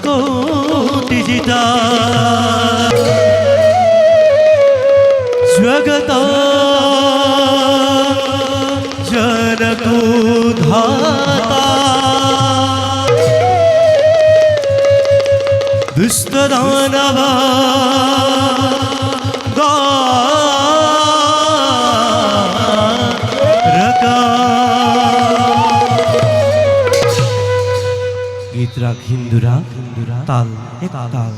कोटिजिता स्वगता जनकुधाता दुष्टदानवा गीत राग हिंदुरा ताल एक ताल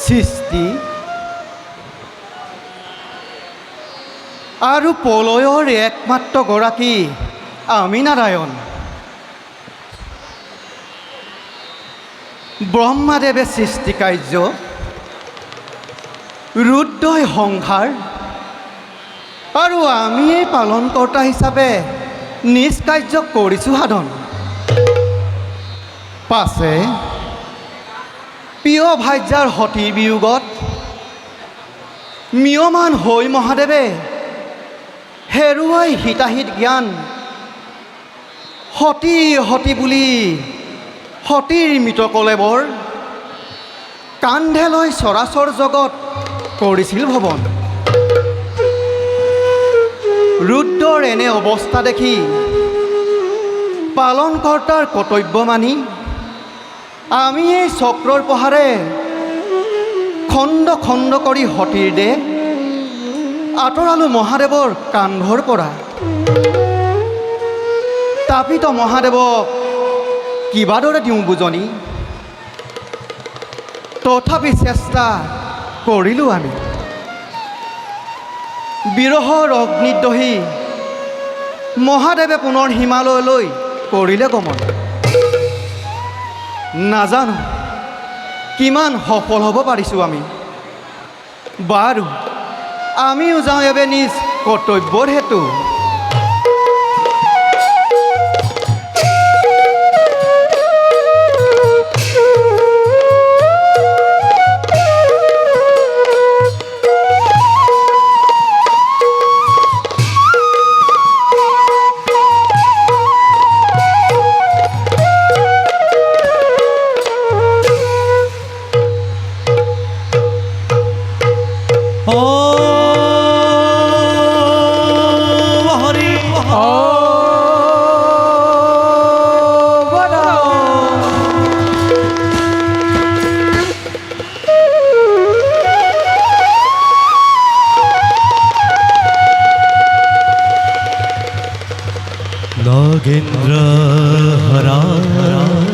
সৃষ্টি আৰু প্ৰলয়ৰ একমাত্ৰ গৰাকী আমি নাৰায়ণ। ব্ৰহ্মাদেৱে সৃষ্টি কাৰ্য, ৰুদ্ৰই সংসাৰ, আৰু আমিয়ে পালনকৰ্তা হিচাপে নিজ কাৰ্য কৰিছোঁ সাধন। পাছে প্ৰিয় ভাৰ্যাৰ সতীৰ বিয়োগত ম্ৰিয়মান হৈ মহাদেৱে হেৰুৱাই হিতাহিত জ্ঞান, সতী সতী বুলি সতীৰ মৃতকলেবৰ কান্ধে লৈ চৰাচৰ জগত কৰিছিল ভৱন। ৰুদ্ৰৰ এনে অৱস্থা দেখি পালনকৰ্তাৰ কৰ্তব্য মানি আমি এই চক্ৰৰ প্ৰহাৰে খণ্ড খণ্ড কৰি সতীৰ দেহ আঁতৰালো মহাদেৱৰ কান্ধৰ পৰা। তাপিত মহাদেৱক কিবাদৰে দিওঁ বুজনি, তথাপি চেষ্টা কৰিলোঁ আমি। বিৰহৰ অগ্নিত দহি মহাদেৱে পুনৰ হিমালয়লৈ কৰিলে গমন। নাজানো কিমান সফল হ'ব পাৰিছোঁ আমি। বাৰু আমিও যাওঁ এবে নিজ কৰ্তব্যৰ হেতু। नागेन्द्र हराय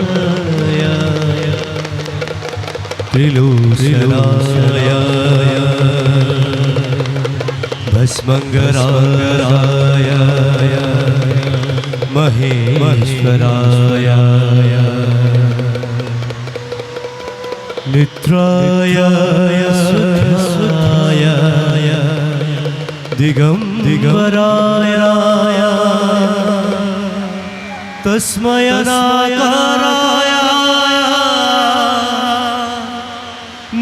त्रिलोचनाय भस्मंगराय महेश्वराय निद्राय सुधाय दिगंबराय तस्मै नाकाराय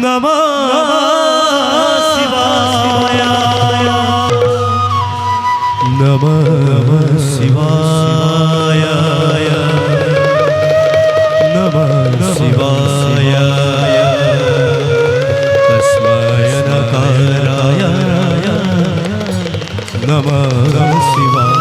नमः शिवाय नमः शिवाय नमः शिवाय तस्मै नाकाराय नमः शिवाय।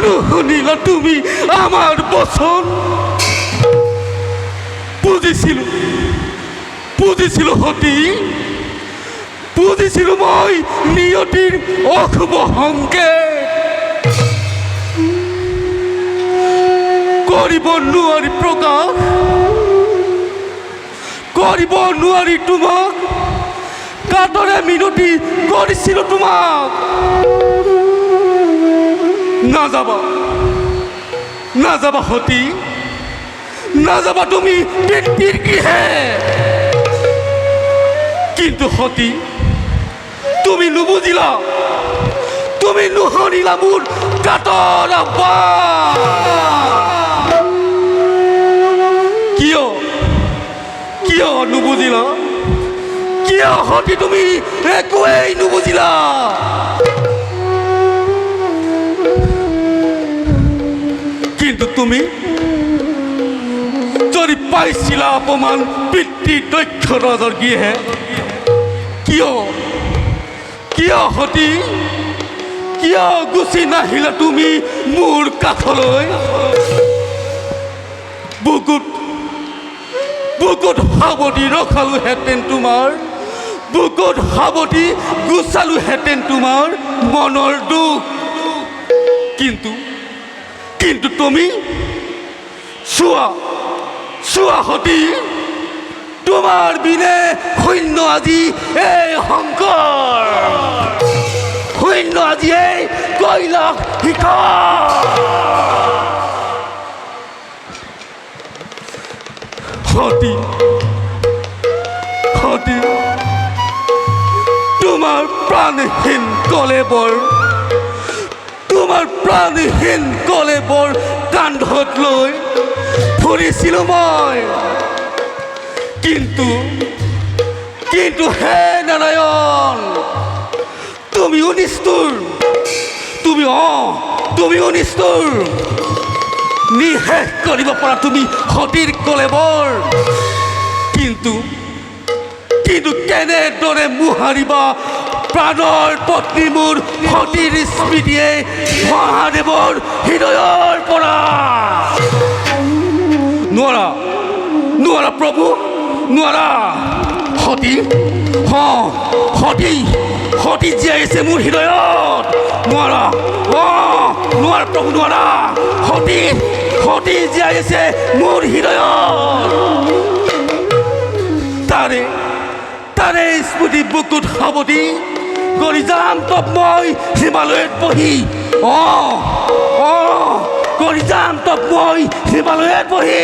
নুশুনিলা তুমি আমার বচন? বুঝিছিল হতি, বুঝিছিল মই নিয়তির অশুভ সংকেত। কৰিব নোৱাৰি প্ৰকাশ, কৰিব নোৱাৰি তোমাক, কাতৰে মিনতি কৰিছিলোঁ তোমাক। নাযাবা, নাযাবা সতী, নাযাবা তুমি পিতৃৰ গৃহে। কিন্তু সতী, তুমি নুবুজিলা, তুমি নুশুনিলা মোৰ কাতৰ আহ্বান। কিয় কিয় নুবুজিলা? কিয় সতী তুমি একোৱেই নুবুজিলা? কিন্তু তুমি যদি পাইছিলা অপমান পিতৃ দক্ষ ৰজাৰ গৃহে, কিয় কিয় সতী, কিয় গুচি নাহিলা তুমি মোৰ কাষলৈ? বুকুত বুকুত সাৱটি ৰখালোহেঁতেন তোমাৰ, বুকুত সাৱটি গুচালোহেঁতেন তোমাৰ মনৰ দুখ। কিন্তু কিন্তু তুমি চোৱা, চোৱা সতী, তোমাৰ বিনে শূন্য আজি এই শংকৰ, শূন্য আজি এই কৈলাশ শিখৰ। সতী, সতী, তোমাৰ প্ৰাণহীন কলেবৰ, তোমাৰ প্ৰাণহীন কলেবৰ কান্ধত লৈ ফুৰিছিলোঁ মই। কিন্তু কিন্তু হে নাৰায়ণ, তুমিও নিষ্ঠুৰ, তুমিও নিষ্ঠুৰ। নিশেষ কৰিব পৰা তুমি সতীৰ কলেবৰ, কিন্তু কিন্তু কেনেদৰে মোহাৰিবা প্ৰাণৰ পত্নী মোৰ সতীৰ স্মৃতিয়ে মহাদেৱৰ হৃদয়ৰ পৰা? নোৱাৰা, নোৱাৰা প্ৰভু, নোৱাৰা। সতী, সতী, সতী জীয়াই আছে মোৰ হৃদয়ত। নোৱাৰা, নোৱাৰা প্ৰভু, নোৱাৰা। সতী, সতী জীয়াই আছে মোৰ হৃদয়ত। তাৰে তাৰে স্মৃতি বুকুত সাৱটি কৰি যাম তপ মই হিমালয়ত বহি। কৰি যাম তপ মই হিমালয়ত বহি।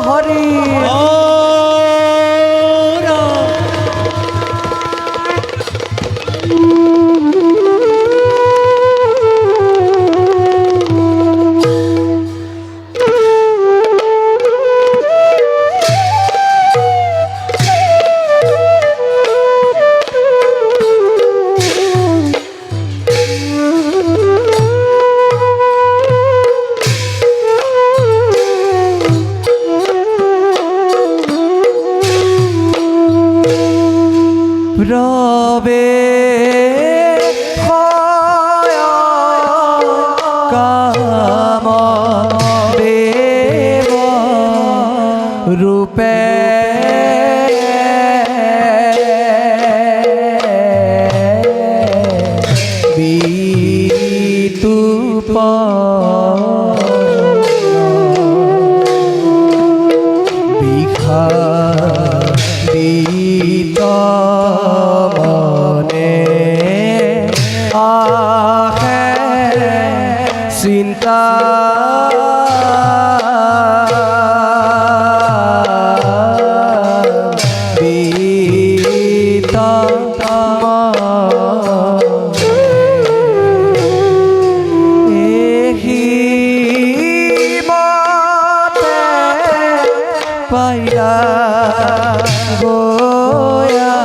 হরি রবে কাম দেব রূপে বিতুপ বিখা চিন্তা পাইয়া গয়া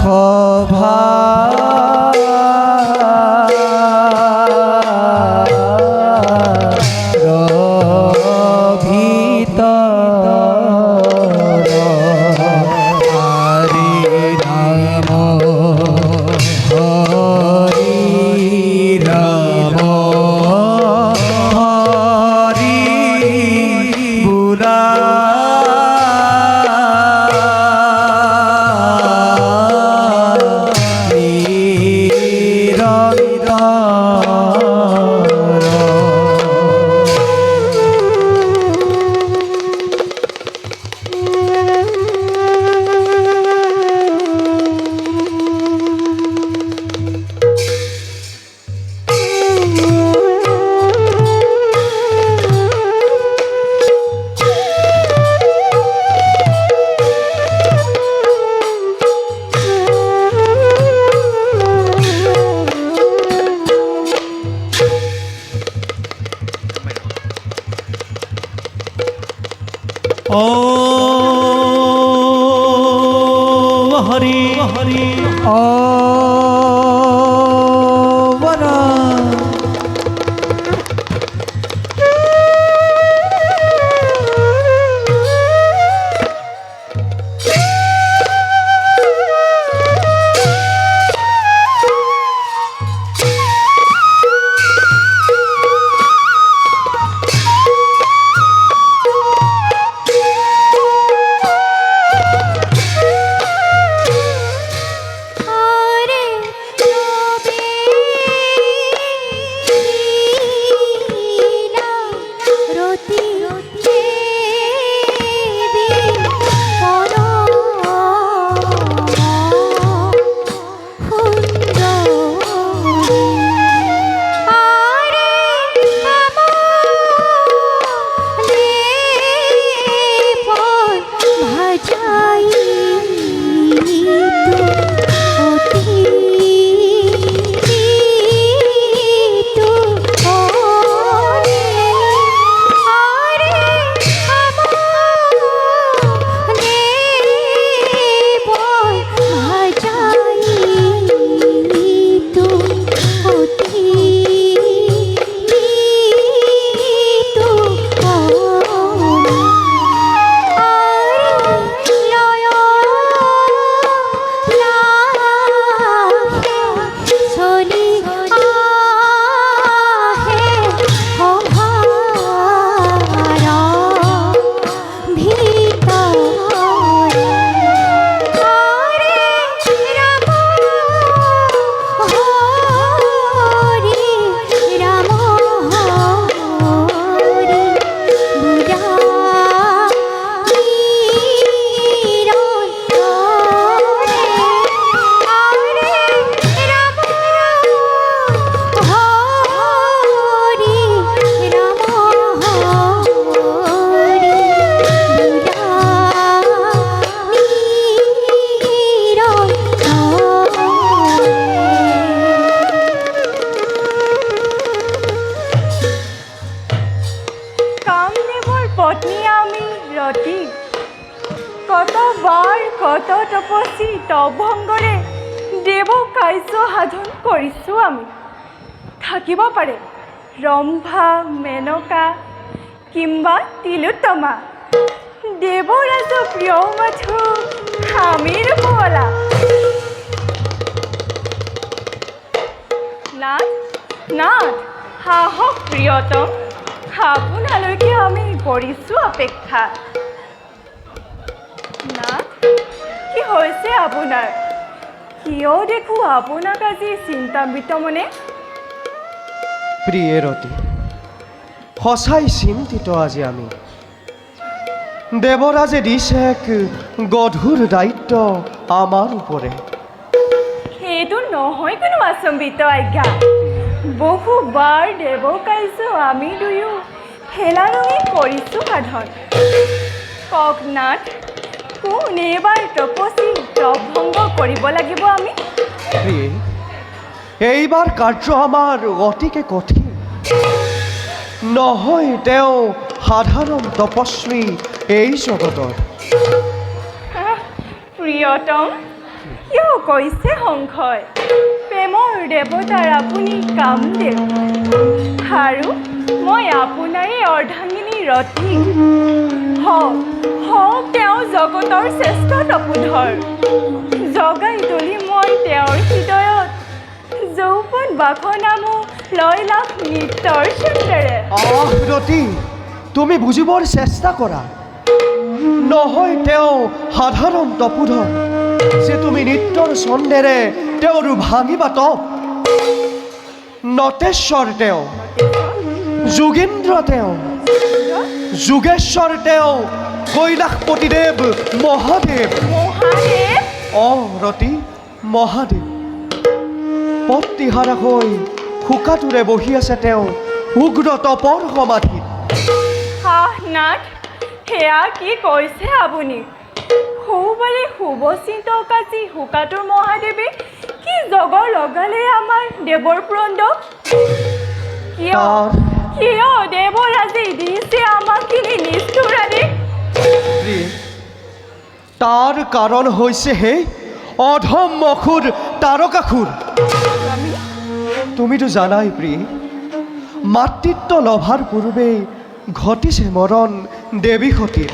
সভা ভিতর হরি হরি বনা কত তপস্বী তপভংগৰে দেৱ কাৰ্য সাধন কৰিছোঁ আমি। থাকিব পাৰে ৰম্ভা, মেনকা কিম্বা তিলোত্তমা, দেৱৰাজ প্ৰিয় মাথো আমিৰ পলা। নাথ নাথ সাহস প্ৰিয়তম, আপোনালৈকে আমি কৰিছোঁ অপেক্ষা। নাথ, কি হৈছে আপোনাৰ? কিয় দেখোঁ আপোনাক আজি চিন্তান্বিত মনে? প্ৰিয়েৰতী, সঁচাই চিন্তিত আজি আমি। দেৱৰাজে দিছে এক গধুৰ দায়িত্ব আমাৰ ওপৰে। সেইটো নহয় কোনো আচম্বিত আজ্ঞা। বহুবাৰ দেৱ কাৰ্য আমি দুয়ো হেলাৰঙি কৰিছোঁ সাধন। কওক নাথ, কোন এইবাৰ তপস্বী তপভংগ কৰিব লাগিব আমি? প্ৰিয়ে, এইবাৰ কাৰ্য আমাৰ অতিকে কঠিন। নহয় তেওঁ সাধাৰণ তপস্বী এই জগতৰ। প্ৰিয়তম, কিয় কৈছে সংশয়? প্ৰেমৰ দেৱতাৰ আপুনি কামদেৱ, আৰু মই আপোনাৰে অৰ্ধাংগিনী ৰথী। হওক তেওঁ জগতৰ শ্ৰেষ্ঠ তপোধৰ। জগাই তুলি মই তেওঁৰ হৃদয়ত যৌৱন বাসনামো লয় লাভ নৃত্যৰ চন্দ্ৰেৰে। ৰতী, তুমি বুজিবৰ চেষ্টা কৰা। নহয় তেওঁ সাধাৰণ তপোধৰ যে তুমি নৃত্যৰ ছন্দেৰে তেওঁৰ ভাঙিবা তপ। নটেশ্বৰ তেওঁ, যোগীন্দ্ৰ তেওঁ, যোগেশ্বৰ তেওঁ, কৈলাশপতিদেৱ মহাদেৱ। মহাদেৱ? ৰতী, মহাদেৱ। পত্নীহাৰা হৈ শোকাটোৰে বহি আছে তেওঁ উগ্ৰ তপৰ সমাধিত। নাথ, সেয়া কি কৈছে আপুনি? সৌবাৰে শুভচিন্ত কাজী শোকাটোৰ মহাদেৱে কি জগৰ লগালে আমাৰ দেৱৰ প্ৰণ্ড? কিয় দেৱৰাজে দিছে আমাক কিনি নিষ্ঠুৰ আদি? তাৰ কাৰণ হৈছে হে অধম অসুৰ তাৰকাসুৰ। তুমিতো জানাই প্ৰিয়, মাতৃত্ব লভাৰ পূৰ্বেই ঘটিছে মৰণ দেৱী সতীৰ।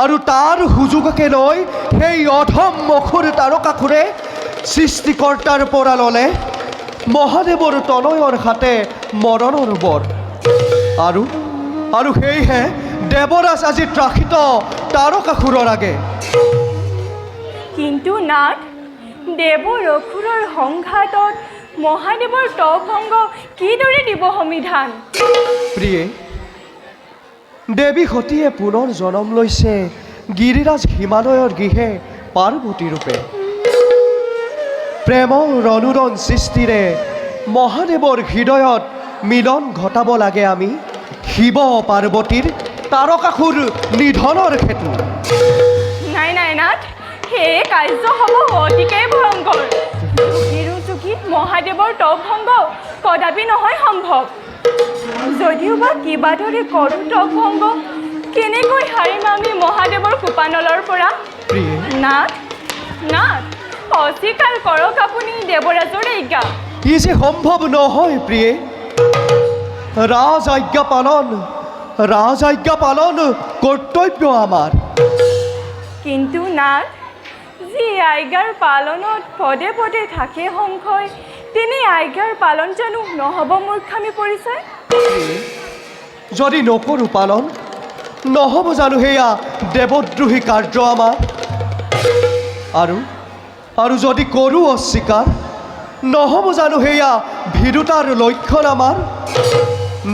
আৰু তাৰ সুযোগকে লৈ সেই অধম অসুৰ তাৰকাসুৰে সৃষ্টিকৰ্তাৰ পৰা ল'লে মহাদেৱৰ তনয়ৰ হাতে মৰণৰ বৰ। আৰু সেয়েহে দেৱৰাজ আজি ত্ৰাসিত তাৰকাসুৰৰ আগে। কিন্তু নাথ, দেৱৰ অসুৰৰ সংঘাতত মহাদেৱৰ তপভংগ কিদৰে দিব সমিধান? প্ৰিয়ে, দেৱী সতীয়ে পুনৰ জনম লৈছে গিৰিৰাজ হিমালয়ৰ গৃহে পাৰ্বতী ৰূপে। প্ৰেমৰ অনুৰণ সৃষ্টিৰে মহাদেৱৰ হৃদয়ত মিলন ঘটাব লাগে আমি শিৱ পাৰ্বতীৰ তাৰকাসুৰ নিধনৰ হেতু। নাই নাই নাথ, সেই কাৰ্য হ'ব অতিকে ভয়ংকৰ। যুগী মহাদেৱৰ তপভংগ কদাপি নহয় সম্ভৱ। যদিওবা কিবাদৰে কৰোঁ তপভংগ, কেনেকৈ হাৰিম আমি মহাদেৱৰ কৃপানলৰ পৰা? নাথ নাথ, অস্বীকাৰ কৰক আপুনি দেৱৰাজৰ আজ্ঞা। ই যে সম্ভৱ নহয় প্ৰিয়ে। ৰাজ আজ্ঞা পালন কৰ্তব্য আমাৰ। কিন্তু নাথ, যি আজ্ঞাৰ পালনত পদে পদে থাকে সংশয়, তেনে আজ্ঞাৰ পালন জানো নহ'ব মূৰ্খামি পৰিচয়? যদি নকৰোঁ পালন, নহ'ব জানো সেয়া দেৱদ্ৰোহী কাৰ্য আমাৰ? আৰু যদি কৰোঁ অস্বীকাৰ, নহ'ব জানো সেয়া ভীৰুতাৰ লক্ষণ আমাৰ?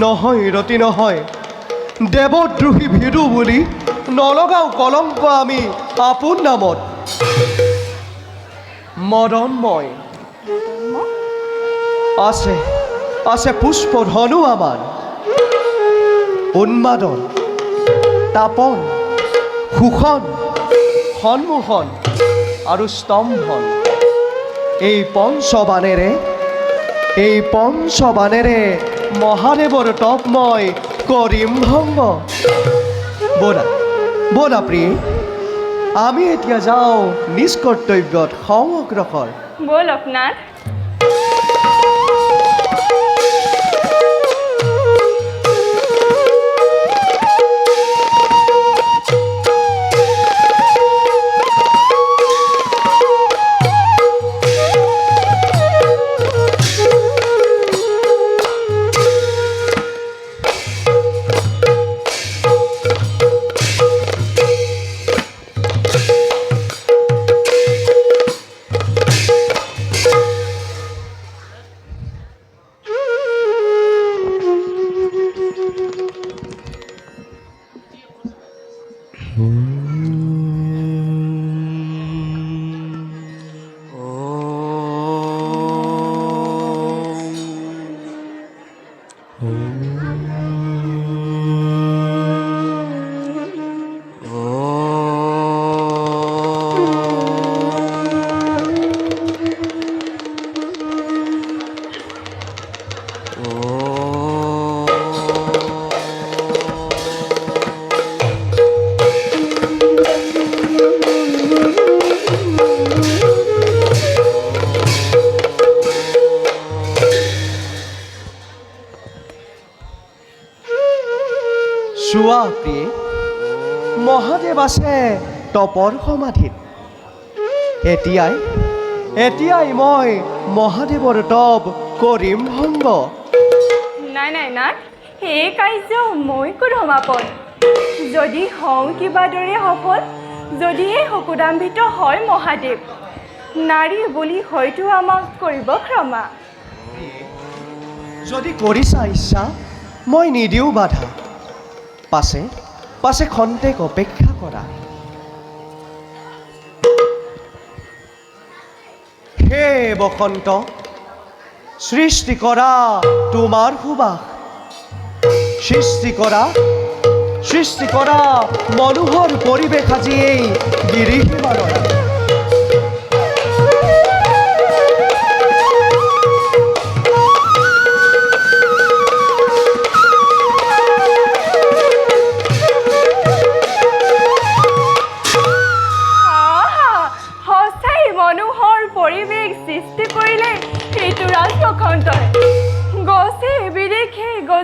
নহয় ৰতি নহয়, দেৱদ্ৰোহী ভীৰু বুলি নলগাওঁ কলংক আমি আপোন নামত। মদনময় আছে পুষ্প ধনু আমাৰ, উন্মাদন তাপন শোষণ সন্মোহন আৰু স্তম্ভন। এই পঞ্চবাণেৰে মহাদেৱৰ তপ মই কৰিম ভংগ। ব'লা প্ৰিয়ে, আমি এতিয়া যাওঁ নিজ কৰ্তব্যত অগ্ৰসৰ। ব'লক নাথ। চোৱা প্ৰিয়ে, মহাদেৱ আছে তপৰ সমাধিত। এতিয়াই মই মহাদেৱৰ তপ কৰিম ভংগ। নাই নাথ, সেই কাৰ্য মই কৰোঁ সমাপন। যদি হওঁ কিবাদৰে সফল, যদিহে শকুদাম্বিত হয় মহাদেৱ, নাৰী বুলি হয়তো আমাক কৰিব ক্ষমা। যদি কৰিছা ইচ্ছা, মই নিদিওঁ বাধা। পাছে খন্তেক অপেক্ষা কৰা। হে বসন্ত, সৃষ্টি কৰা তোমাৰ সুবাস, সৃষ্টি কৰা মনোহৰ পৰিৱেশ আজি এই গিৰি হিমালয়।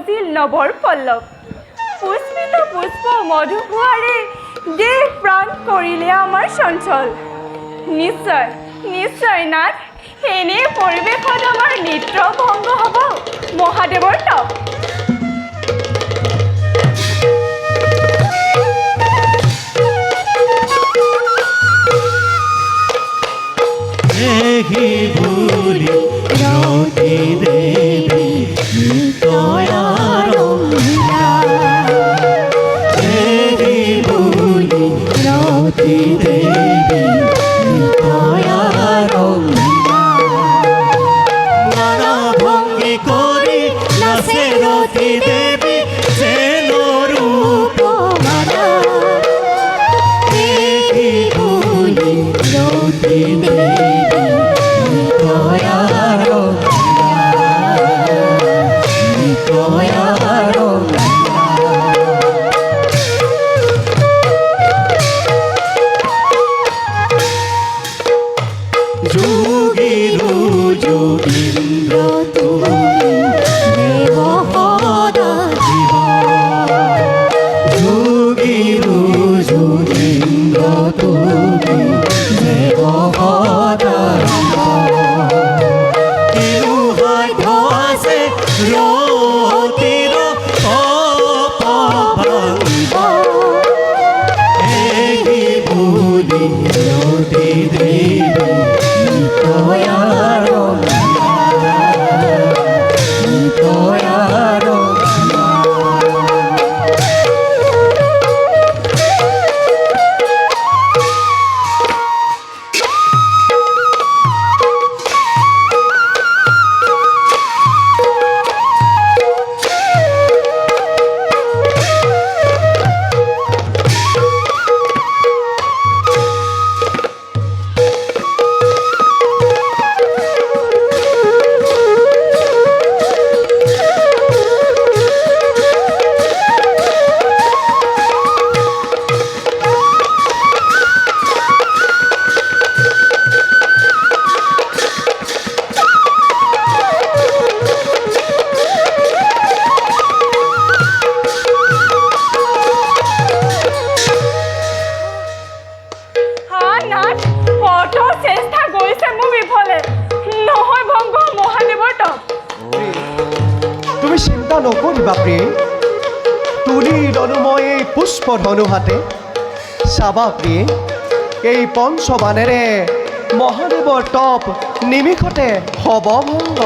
আছিল নৱৰ পল্লৱ পুষ্পিত পুষ্প মধুভুৱাৰে দেহ প্ৰাণ কৰিলে আমাৰ চঞ্চল নিশ্চয় নিশ্চয় নাথ এনে পৰিৱেশত আমাৰ নৃত্য ভংগ হ'ব মহাদেৱৰ তপ এহি বুলি ৰতি দেৱী তয়াৰ এহি বুলি ৰতি দেৱী তয়াৰ ভংগী কৰি নাচে ৰতি দেৱী যেন ৰূপ এহি বুলি ৰতি দেৱী নকৰিবা প্ৰিয়ে তুলিৰ অনুময় এই পুষ্প ধনু হাতে চাবা প্ৰিয়ে এই পঞ্চবাণেৰে মহাদেৱৰ তপ নিমিষতে হ'ব ভংগ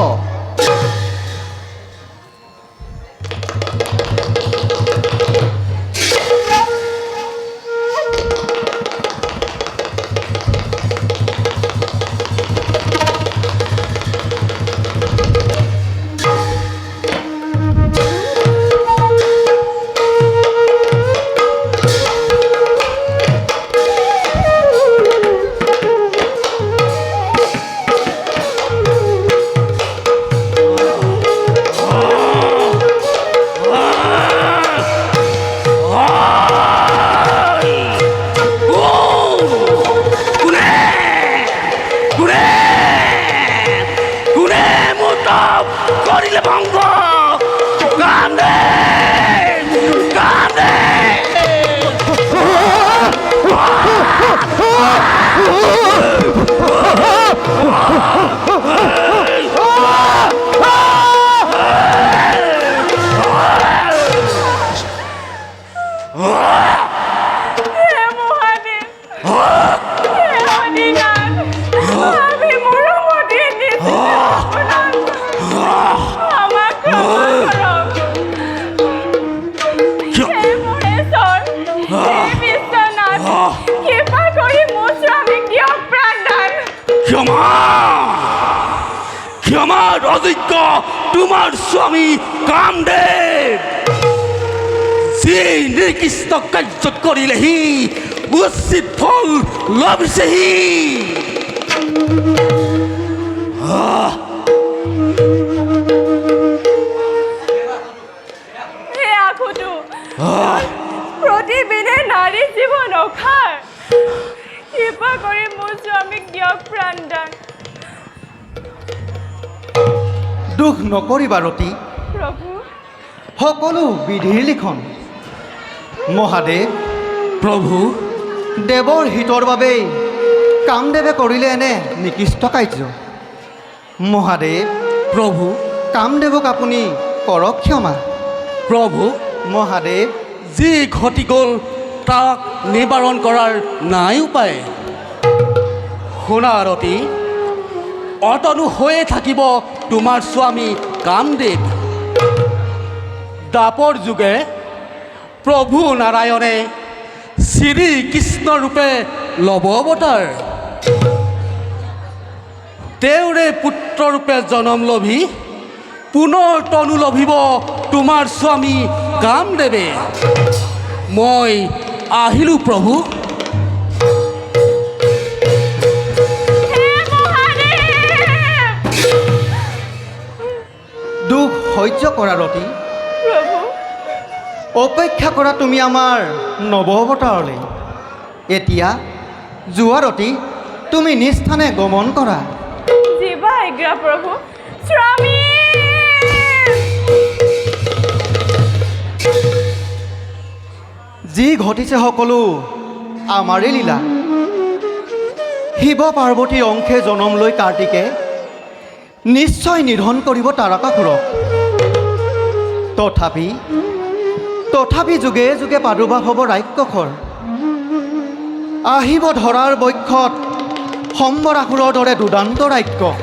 তোমার স্বামী কামদেব যে নিকৃষ্ট কার্য করিলেহি উচিত ফল লভিছেহি প্ৰতিদিনে নাৰী জীৱন অখাৰ কৃপা কৰি মোৰ স্বামীক দিয়ক প্ৰাণদান দুখ নকৰিবা ৰতি প্ৰভু সকলো বিধিৰ লিখন। মহাদেৱ, প্ৰভু দেৱৰ হিতৰ বাবেই কামদেৱে কৰিলে এনে নিকৃষ্ট কাৰ্য। মহাদেৱ, প্ৰভু কামদেৱক আপুনি কৰক ক্ষমা। প্ৰভু মহাদেৱ, যি ঘটি গ'ল তাক নিবাৰণ কৰাৰ নাই উপায়। শুনা আৰতী, অতনু হৈয়ে থাকিব তোমাৰ স্বামী কামদেৱ। দাপৰ যুগে প্ৰভু নাৰায়ণে শ্ৰীকৃষ্ণ ৰূপে ল'ব অৱতাৰ। তেওঁৰে পুত্ৰৰূপে জনম লভি পুনৰ তনু লভিব তোমাৰ স্বামী কামদেৱে। মই আহিলোঁ প্ৰভু। হে মহাদেৱ! দুখ সহ্য কৰা ৰতি, প্ৰভু, অপেক্ষা কৰা তুমি আমাৰ নৱ অৱতাৰলৈ। এতিয়া যোৱা ৰতি তুমি নিজ স্থানে গমন কৰা। জীৱা আজ্ঞা প্ৰভু। স্বামী! যি ঘটিছে সকলো আমাৰে লীলা। শিৱ পাৰ্বতীৰ অংশে জনম লৈ কাৰ্তিকে নিশ্চয় নিধন কৰিব তাৰকাসুৰক। তথাপি যুগে যুগে প্ৰাদুৰ্ভাৱ হ'ব ৰাক্ষসৰ। আহিব ধৰাৰ বক্ষত সম্বৰাসুৰৰ দৰে দুদান্ত ৰাক্ষস।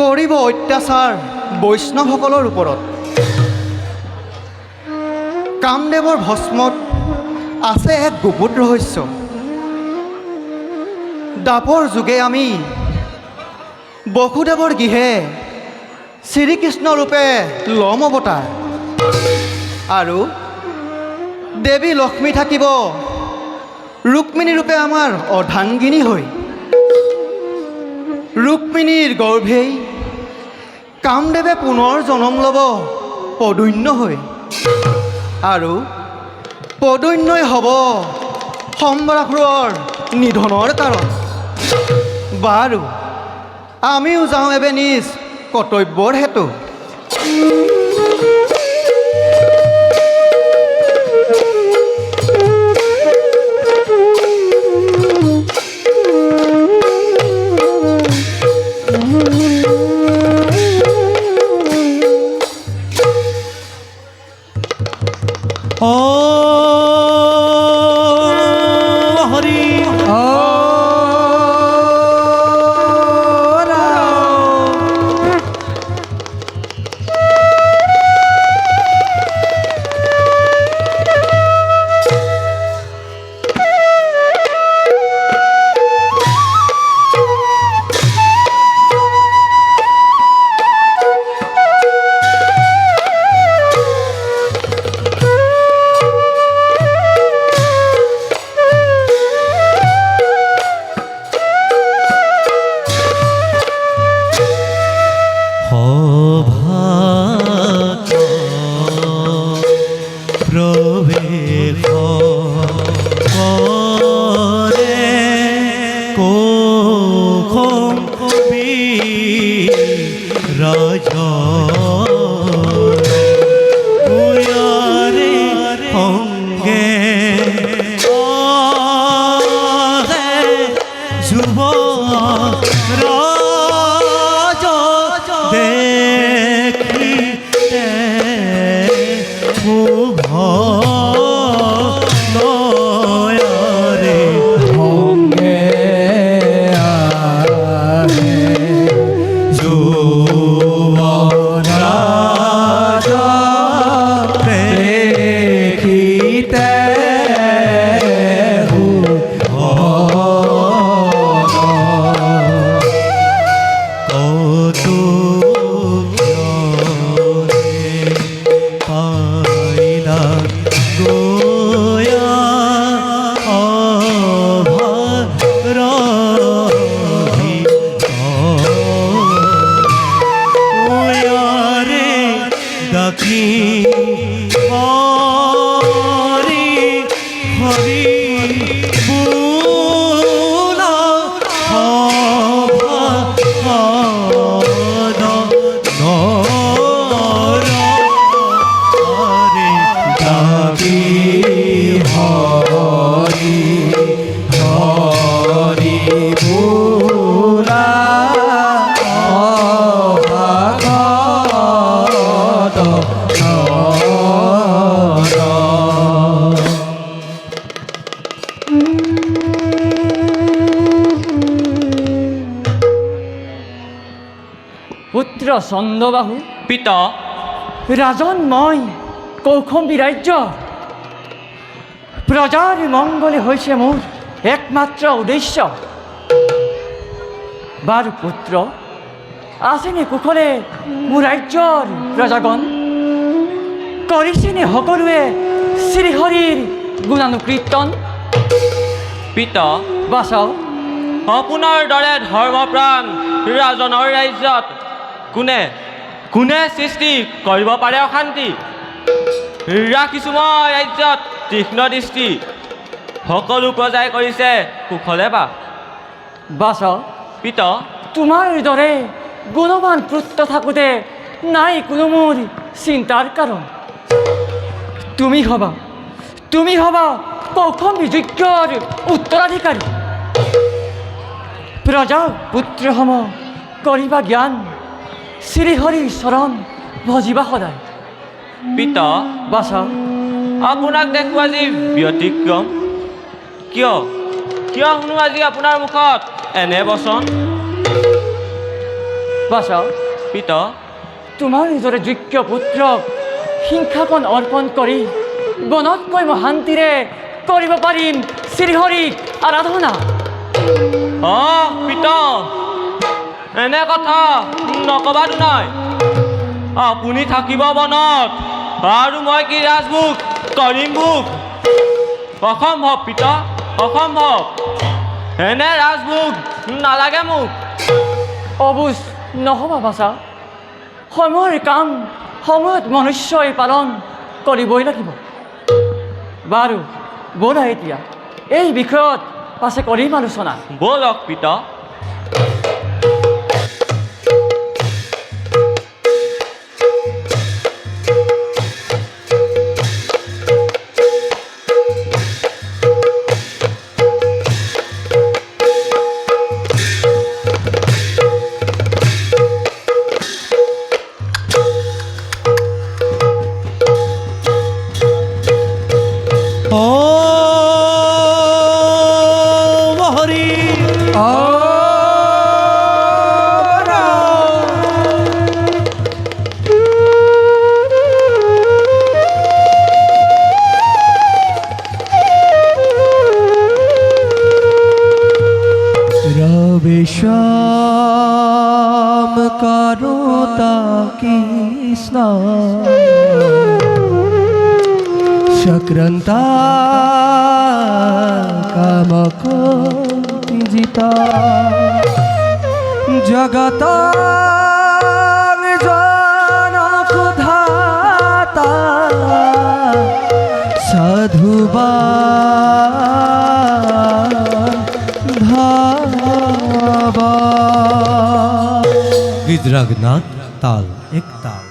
কৰিব অত্যাচাৰ বৈষ্ণৱসকলৰ ওপৰত। কামদেৱৰ ভস্মত আছে এক গুপুত ৰহস্য। দাপৰ যুগে আমি বসুদেৱৰ গৃহে শ্ৰীকৃষ্ণ ৰূপে ল'ম অৱতাৰ। আৰু দেৱী লক্ষ্মী থাকিব ৰুক্মিণী ৰূপে আমাৰ অৰ্ধাংগিনী হৈ। ৰুক্মিণীৰ গৰ্ভেই কামদেৱে পুনৰ জনম ল'ব পদুন্য হৈ। আৰু পদুন্যই হ'ব সম্বৰাসুৰৰ নিধনৰ কাৰণ। বাৰু আমিও যাওঁ এবে নিজ কৰ্তব্যৰ হেতু। হরি প্রবেশ করে কোখম রাজ সঙ্গে যুব রাজ দেখিতে নয়রে সঙ্গে যুব রাজ দেখিতে পাইলা গোয়া অভরহি ওয়ারে দাকি হরি হরি বুলা হভা নর পুত্ৰ চন্দ্ৰবাহু, পিতা ৰাজন মই কৌশম্বী ৰাজ্য প্ৰজাৰ মংগলে হৈছে মোৰ একমাত্ৰ উদ্দেশ্য। বাৰু পুত্ৰ, আছেনে কুশলে মোৰ ৰাজ্যৰ প্ৰজাগণ? কৰিছেনে সকলোৱে শ্ৰীহৰিৰ গুণানুকীৰ্তন? পিতা বাচাও, আপোনাৰ দৰে ধৰ্মপ্ৰাণ ৰাজনৰ ৰাজ্যত কোনে কোনে সৃষ্টি কৰিব পাৰে অশান্তি? ৰাখিছোঁ মই ৰাজ্যত তীক্ষ্ণ দৃষ্টি, সকলো প্ৰজাই কৰিছে কুশলে বাস। বাচাও, পিতা তোমাৰ দৰে গুণৱান পুত্ৰ থাকোঁতে নাই কোনো মোৰ চিন্তাৰ কাৰণ। তুমি হবা কৌশম্বী যজ্ঞৰ উত্তৰাধিকাৰী। প্ৰজা পুত্ৰসম কৰিবা জ্ঞান, শ্ৰীহৰিৰ চৰণ ভজিবা সদায়। পিতা বাচাও, আপোনাক দেখোঁ আজি ব্যতিক্ৰম, কিয় কিয় শুনো আজি আপোনাৰ মুখত এনে বচন? বাচাও, পিতা তোমাৰ নিজৰে যোগ্য পুত্ৰক হিংসাপন অৰ্পণ কৰি বনতকৈ মই শান্তিৰে কৰিব পাৰিম শ্ৰীহৰিক আৰাধনা। পিতা এনে কথা নকবা দুনাই। আপুনি থাকিব বনত আৰু মই কি ৰাজভোগ কৰিম ভোগ? অসম্ভৱ পিতা, অসম্ভৱ। এনে ৰাজভোগ নালাগে মোক। অবুজ নহ'বা বাচা, সময়ৰ কাম সময়ত মনুষ্যই পালন কৰিবই লাগিব। বাৰু ব'লা এতিয়া এই বিষয়ত পাছে কৰিম আলোচনা। ব'লক পিতা। ॐ हरि रवि श्याम करुता कृष्ण चक्रन्ता कामकोटिजिता जगता जनकुधाता साधुवान धावा। विद्रागनाथ ताल एक ताल।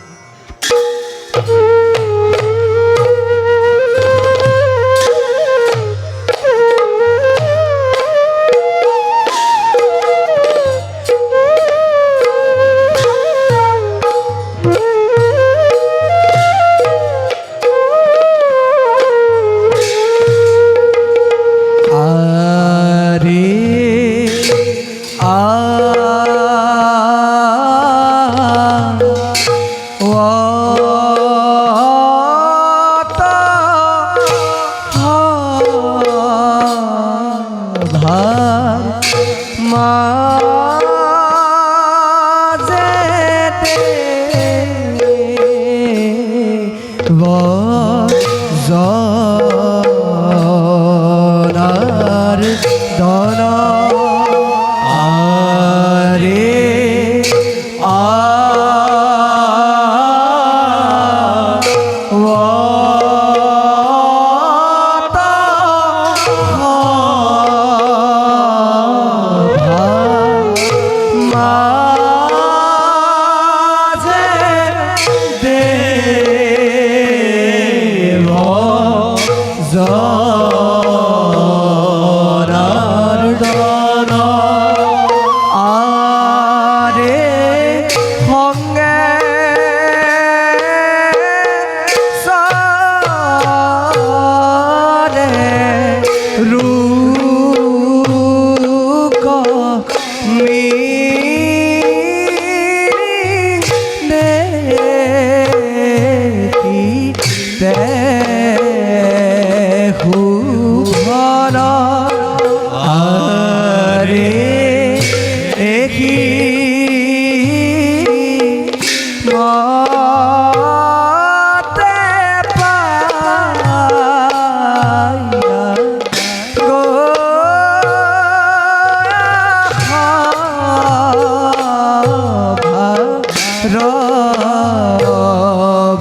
रू জন আরে দেখি মতে পাইয়া গো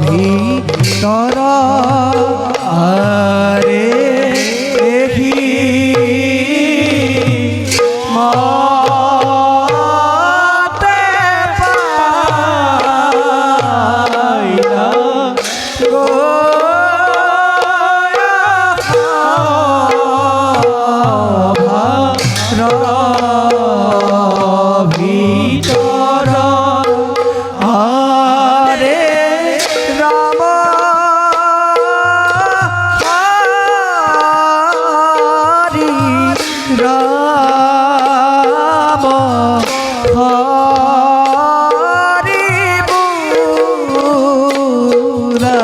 ভিতর আরে দেখি মতে পাইয়া গো ভিতর হরে রাম হরি রাম হরি বুরা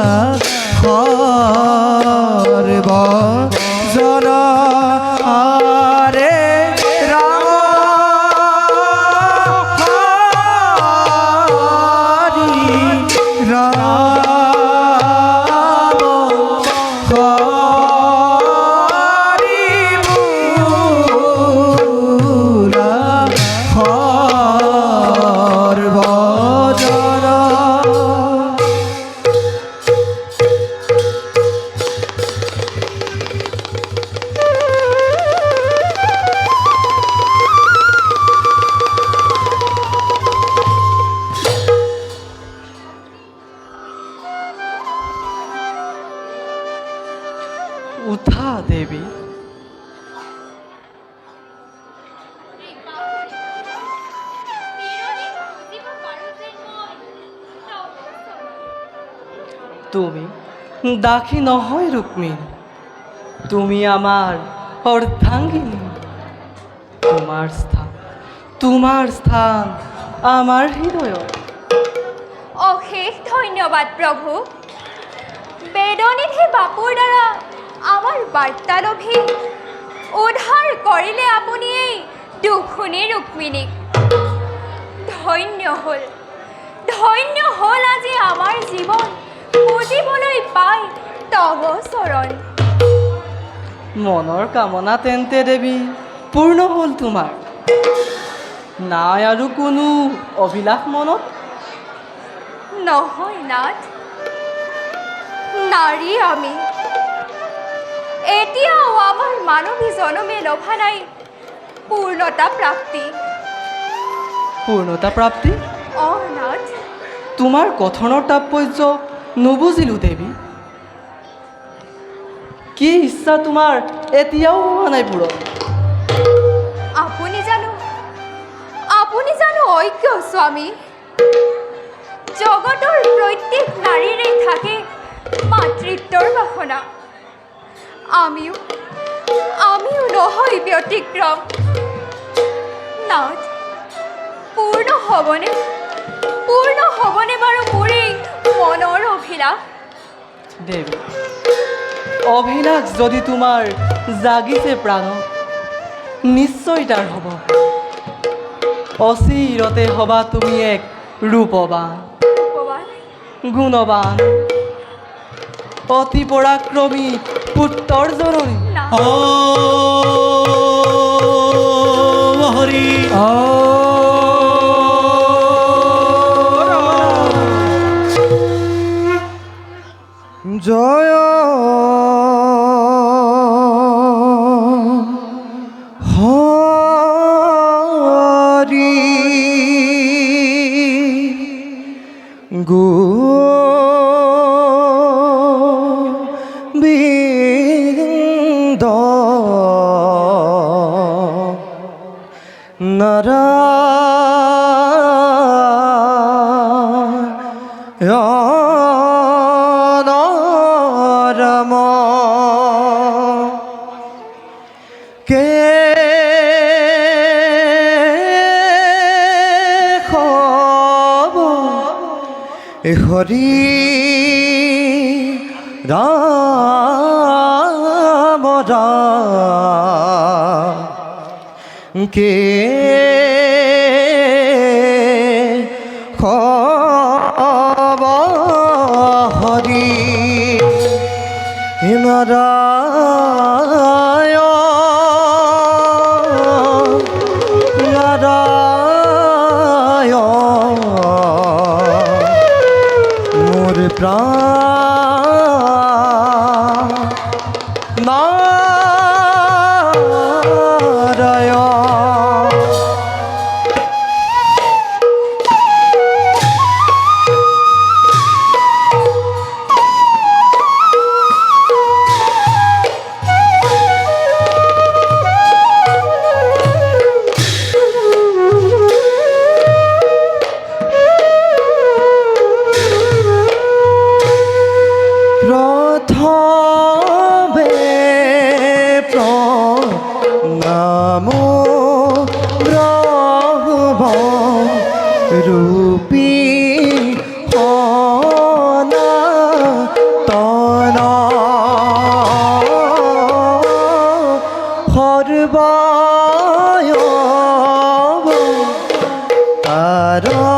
হরব জন হরে রাম হরি রাম হরি বুরা হরব জন উঠা দেবী। তুমি দাসী নহয় রুক্মিণী, তুমি আমার অর্ধাঙ্গিনী। তোমার স্থান আমার হৃদয়ত। অশেষ ধন্যবাদ প্রভু। বেদনিধি বাপুৰ দ্বাৰা আমাৰ বাৰ্তা লভি উদ্ধাৰ কৰিলে আপুনি এই দুখুনী ৰুক্মিণীক। ধন্য হ'ল আজি আমাৰ জীৱন বুজিবলৈ পাই তব চৰণ। মনৰ কামনা তেন্তে দেৱী পূৰ্ণ হ'ল তোমাৰ, নাই আৰু কোনো অভিলাষ মনত? নহয় নাথ, নাৰী আমি। এতিয়াও আমাৰ মানৱী জনমে লভা নাই পূৰ্ণতা প্ৰাপ্তি। পূৰ্ণতা প্ৰাপ্তি? অঁ নাথ, তোমাৰ কথনৰ তাৎপৰ্য নুবুজিলোঁ দেৱী। কি ইচ্ছা তোমাৰ এতিয়াও হোৱা নাই পূৰণ? আপুনি জানো ঐক্য স্বামী, জগতৰ প্ৰত্যেক নাৰীৰে থাকে মাতৃত্বৰ বাসনা। আমিও নহয় ব্যতিক্ৰম। নাথ, পূৰ্ণ হ'বনে বাৰু মোৰ এই মনৰ অভিলাষ? দেৱী, অভিলাষ যদি তোমাৰ জাগিছে প্ৰাণ, নিশ্চয় তাৰ হ'ব। অচিৰতে হবা তুমি এক ৰূপৱান, গুণৱান, অতি পৰাক্ৰমী পুত্ৰৰ জননী। নাথ, হরি জয় হরি গোবিন্দ নারায়ণ রম কে হরি রাম রাম কে হরি নারায়ণ নারায়ণ মোর প্রাণ নারায়ণ প্রথমে প্রণাম ব্রহ্ম রূপী সনাতন সর্বয় তার রণ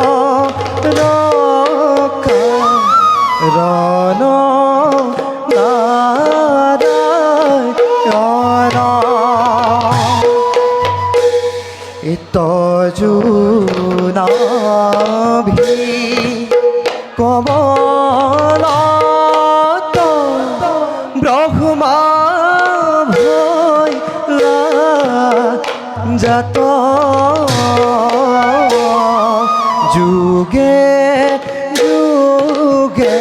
তজুনাভি কমলাত ব্রহ্মা ভৈলা জাত যুগে যুগে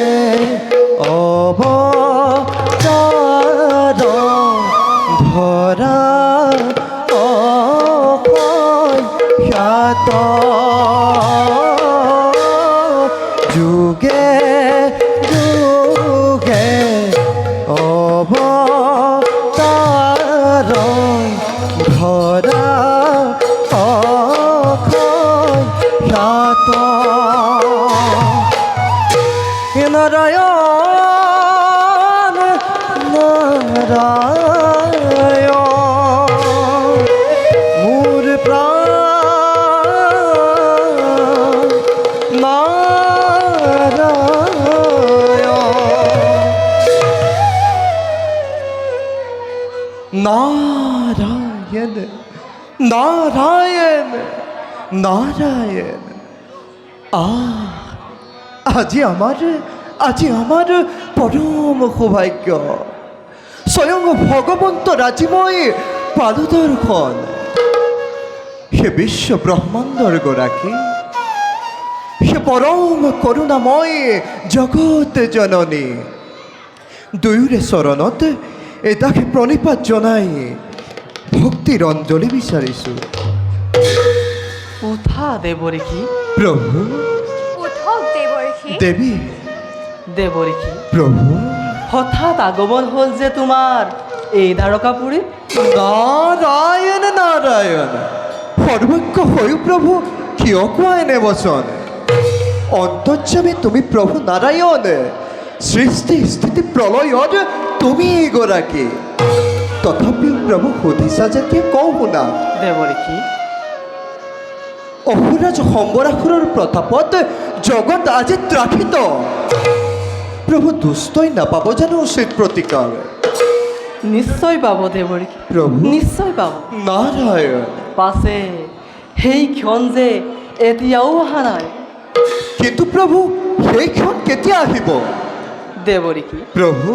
অবতার ধরা খ্যাত যুগে যুগে অবতার ধরা খ্যাত নারায়ণ নারায়ণ মোর প্রাণ নারায়ণ নারায়ণ নারায়ণ আজি আমার পরম সৌভাগ্য স্বয়ং ভগবন্ত রাজিময় পাদদর্শন সে বিশ্ব ব্রহ্মাণ্ডর গৰাকী সে পরম করুণাময় জগত জননী দুয়োৰে চৰণত এটাকে প্ৰণিপাত জনাই ভক্তিৰ অঞ্জলি বিচাৰিছোঁ উঠা দেৱৰীখি প্ৰভু উঠক দেৱৰ্ষি দেৱী দেৱৰীখি প্ৰভু হঠাৎ আগমন হ'ল যে তোমাৰ এই দ্বাৰকাপুৰীত নারায়ণ নারায়ণ সর্বজ্ঞ হয়ো প্রভু কিয় কোৱা এনে বচন অন্তৰ্যামী তুমি প্ৰভু নাৰায়ণ সৃষ্টি স্থিতি প্ৰলয়ত তুমি এগৰাকী তথাপিও প্ৰভু সুধিছা যেতিয়া কওঁ শুনা দেৱৰীখি অসুৰাজ সম্বৰাসুৰৰ প্ৰতাপত জগত আজি ত্ৰাসিত প্ৰভু দুষ্টই নাপাব জানো উচিত প্ৰতিকাৰ নিশ্চয় পাব দেৱৰীখি প্ৰভু নিশ্চয় পাব নাৰায়ণ পাছে সেই ক্ষণ যে এতিয়াও অহা নাই কিন্তু প্ৰভু সেইখন কেতিয়া আহিব দেৱৰীখি প্ৰভু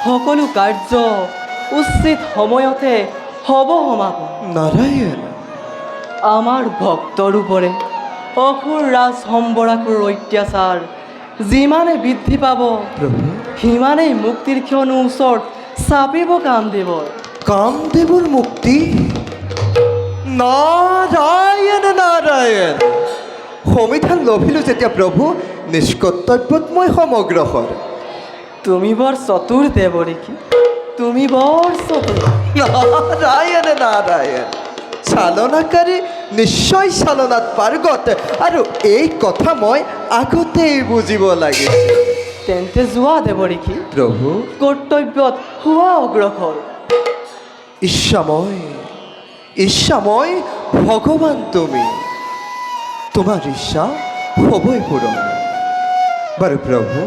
সকলো কাৰ্য উচিত সময়তে হ'ব সমাপন নাৰায়ণ আমাৰ ভক্তৰ ওপৰে অসুৰ ৰাজ সম্বৰাসুৰৰ অত্যাচাৰ যিমানে বৃদ্ধি পাব প্ৰভু সিমানেই মুক্তিৰ ক্ষণো ওচৰত চাপিব কামদেৱৰ কামদেৱৰ মুক্তি নাৰায়ণ নাৰায়ণ সমিধান লভিলোঁ যেতিয়া প্ৰভু নিষ্কৰ্তব্যত মই সমগ্ৰসৰ তুমি বৰ চতুৰ দেৱৰীখি তুমি বৰ চতুৰ নাৰায়ণ নাৰায়ণ চালনাকাৰী নিশ্চয় চালনাত পাৰ্গত আৰু এই কথা মই আগতেই বুজিব লাগিছিল তেন্তে যোৱা দেৱৰীখি প্ৰভু কৰ্তব্যত হোৱা অগ্ৰসৰ ইচ্ছাময় ইচ্ছাময় ভগৱান তুমি, তোমাৰ ইচ্ছা হ'বই পূৰণ। বাৰু প্ৰভু,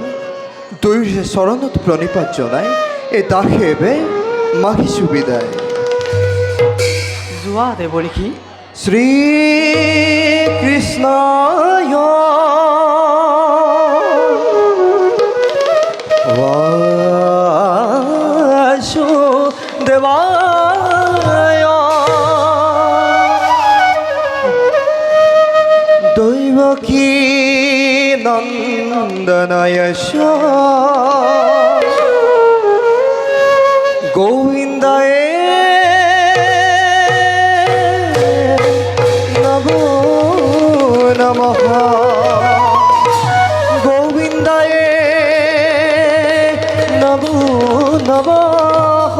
দুয়োৰে চৰণত প্ৰণিপাত জনাই এই দাসেৱে মাগিছোঁ বিদায়। যোৱা দেৱঋষি। শ্ৰীকৃষ্ণয় বাসুদেৱায় দৈৱকী নন্দনায় গোবিন্দায় নমো নমঃ গোবিন্দায় নমো নমঃ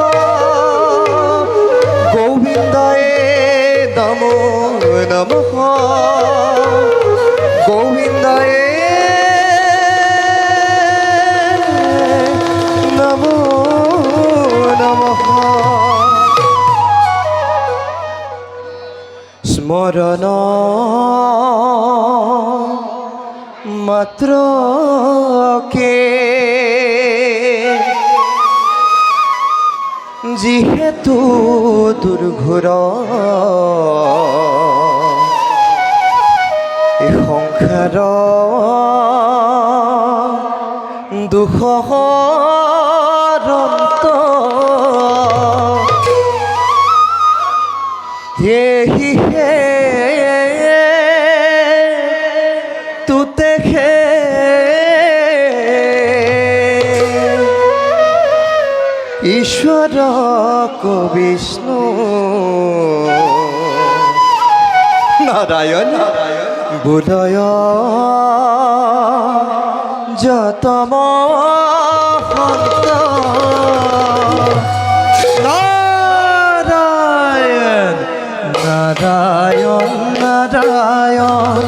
গোবিন্দায় নমো নমঃ গোবিন্দায় নমো নমঃ স্মরণ মাত্রকে যিহেতু দুর্ঘর এই সংসার দুঃখৰন্ত সেহিহে তুতেহে ঈশ্বর বিষ্ণু নারায়ণ বুধয় যতম নারায়ণ নারায়ণ নারায়ণ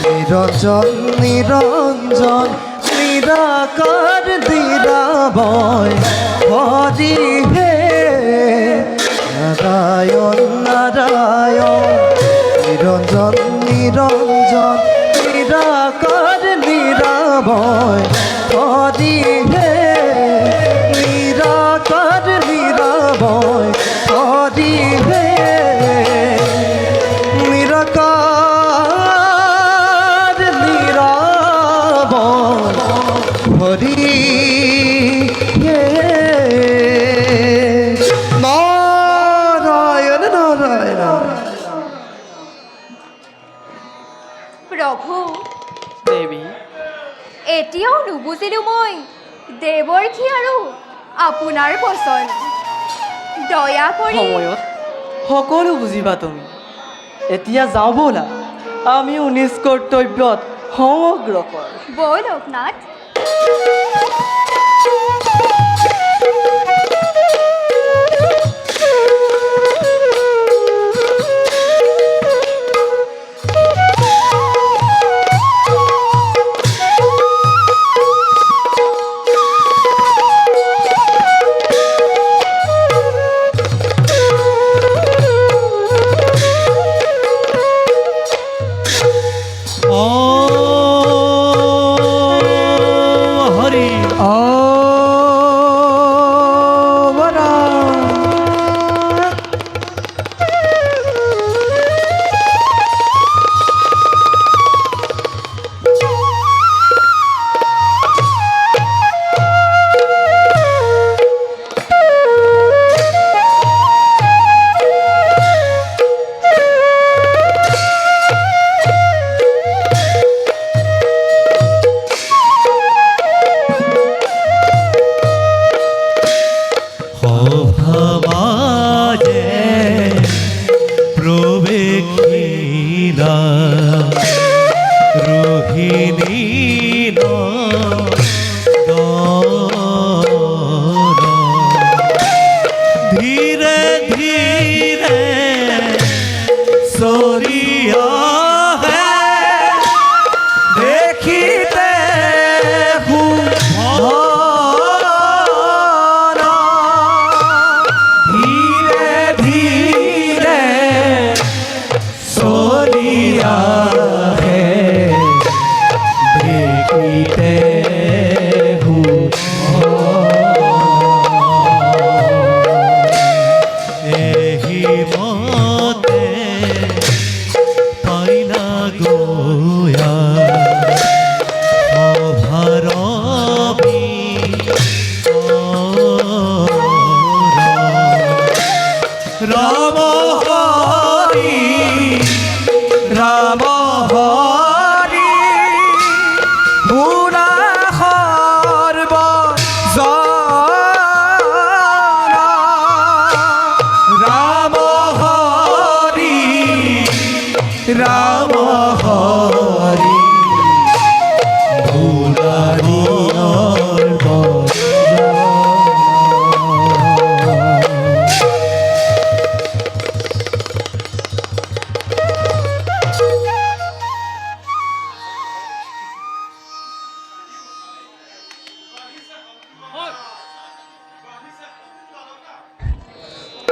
নিরঞ্জন নিরঞ্জন নিরাকার নিরাময় হরি হে নারায়ণ নারায়ণ নিরঞ্জন নিরঞ্জন নিরাকার নিরাময় হরি হে নিরাকার নিরাময় হরি হে নিরাকার নিরাময় হরি হে নারায়ণ নারায়ণ। প্ৰভু, দেৱী, এতিয়াও নুবুজিলোঁ মই দেৱৰ্ষি আৰু আপোনাৰ বচন। দয়া কৰি সময়ত সকলো বুজিবা তুমি। এতিয়া যাওঁ ব'লা, আমিও নিজ কৰ্তব্যত সমগ্ৰকৰ। ব'লক নাথ। ॐ প্রেমতে পাইলা গোয়া অভারবি রাম হরি রাম হরি পুরা সর্ব রাম হরি রাম হরি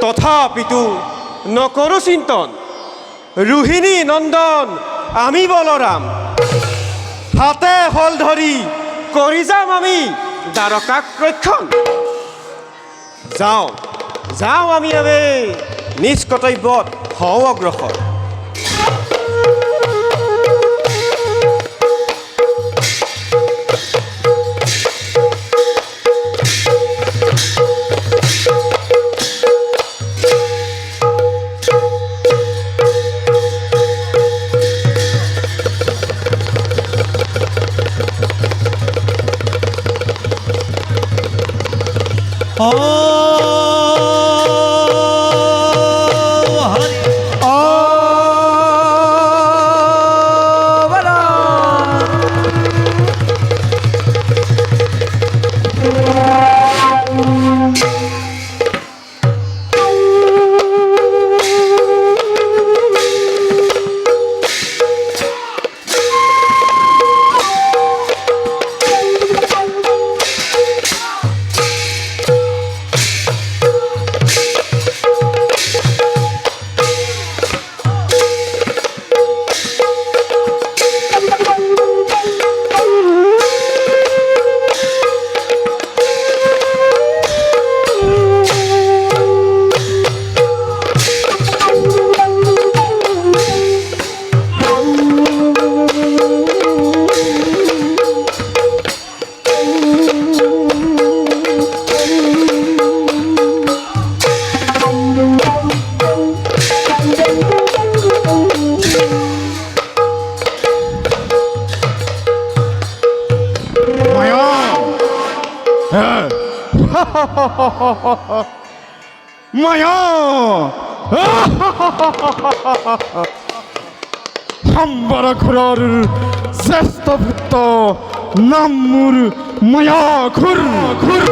তথাপিতো নকৰো চিন্তন ৰোহিণী নন্দন আমি বলৰাম হাতে হল ধৰি কৰি যাম আমি দ্বাৰকাক ৰক্ষণ যাওঁ যাওঁ আমি নিজ কৰ্তব্যত হওঁ অগ্ৰসৰ মায়া সম্বৰখুৰৰ জ্যেষ্ঠ পুত্ৰ নাম মোৰ মায়া খুৰ খুৰ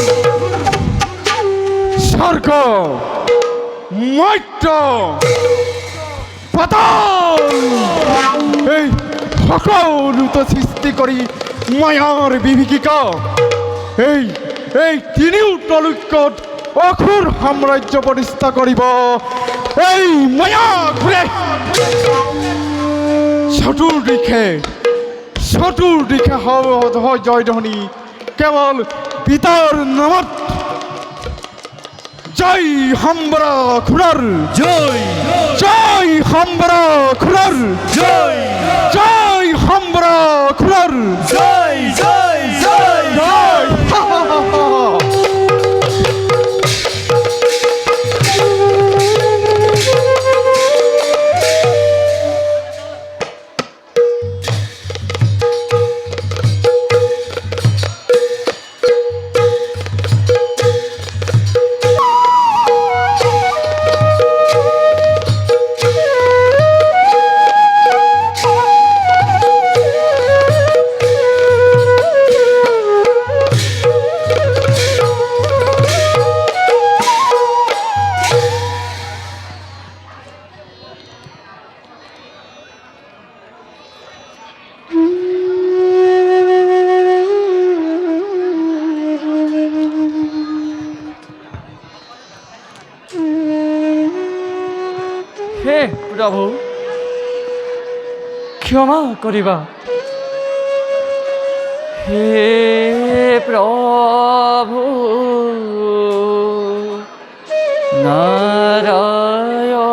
স্বৰ্গ মৰ্ত্য পাতাল এই সকলোতে সৃষ্টি কৰি মায়াৰ বিভীষিকা এই এই তিনিওটা লোকত অসুৰ সাম্ৰাজ্য প্ৰতিষ্ঠা কৰিব এই মায়া ঘূৰে চতুৰ্দিশে হয় জয়ধ্বনি কেৱল পিতাৰ নামত জয় সম্বৰা খুৰৰ জয় জয় সম্বৰা খুৰৰ জয় জয় সম্বৰা খুৰৰ জয় জয় জয় জয় হে প্ৰভু ক্ষমা কৰিবা হে প্ৰভু নাৰায়ণ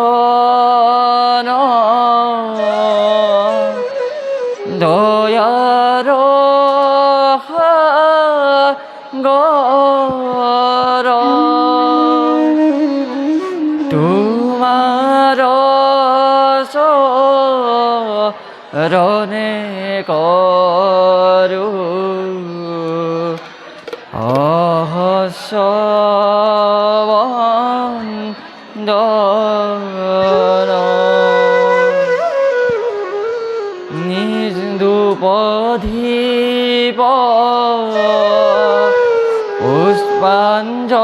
রনে করু অহসবন্দন নিজ দুপধীপ পুষ্পাঞ্জলি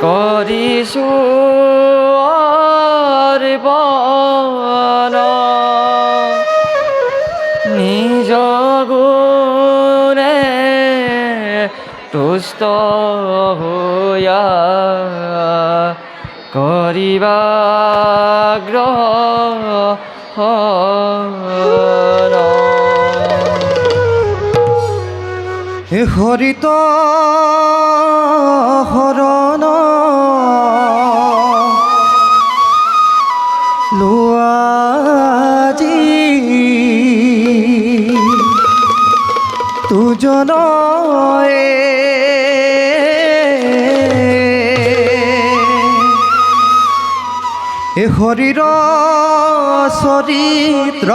করিছু অর্পণ নিজ গুণে তুষ্ট হইয়া করিবা গ্রহণ হে হরিত হরণ লোৱাজি তুজনয়ে এ হৰিৰ চৰিত্ৰ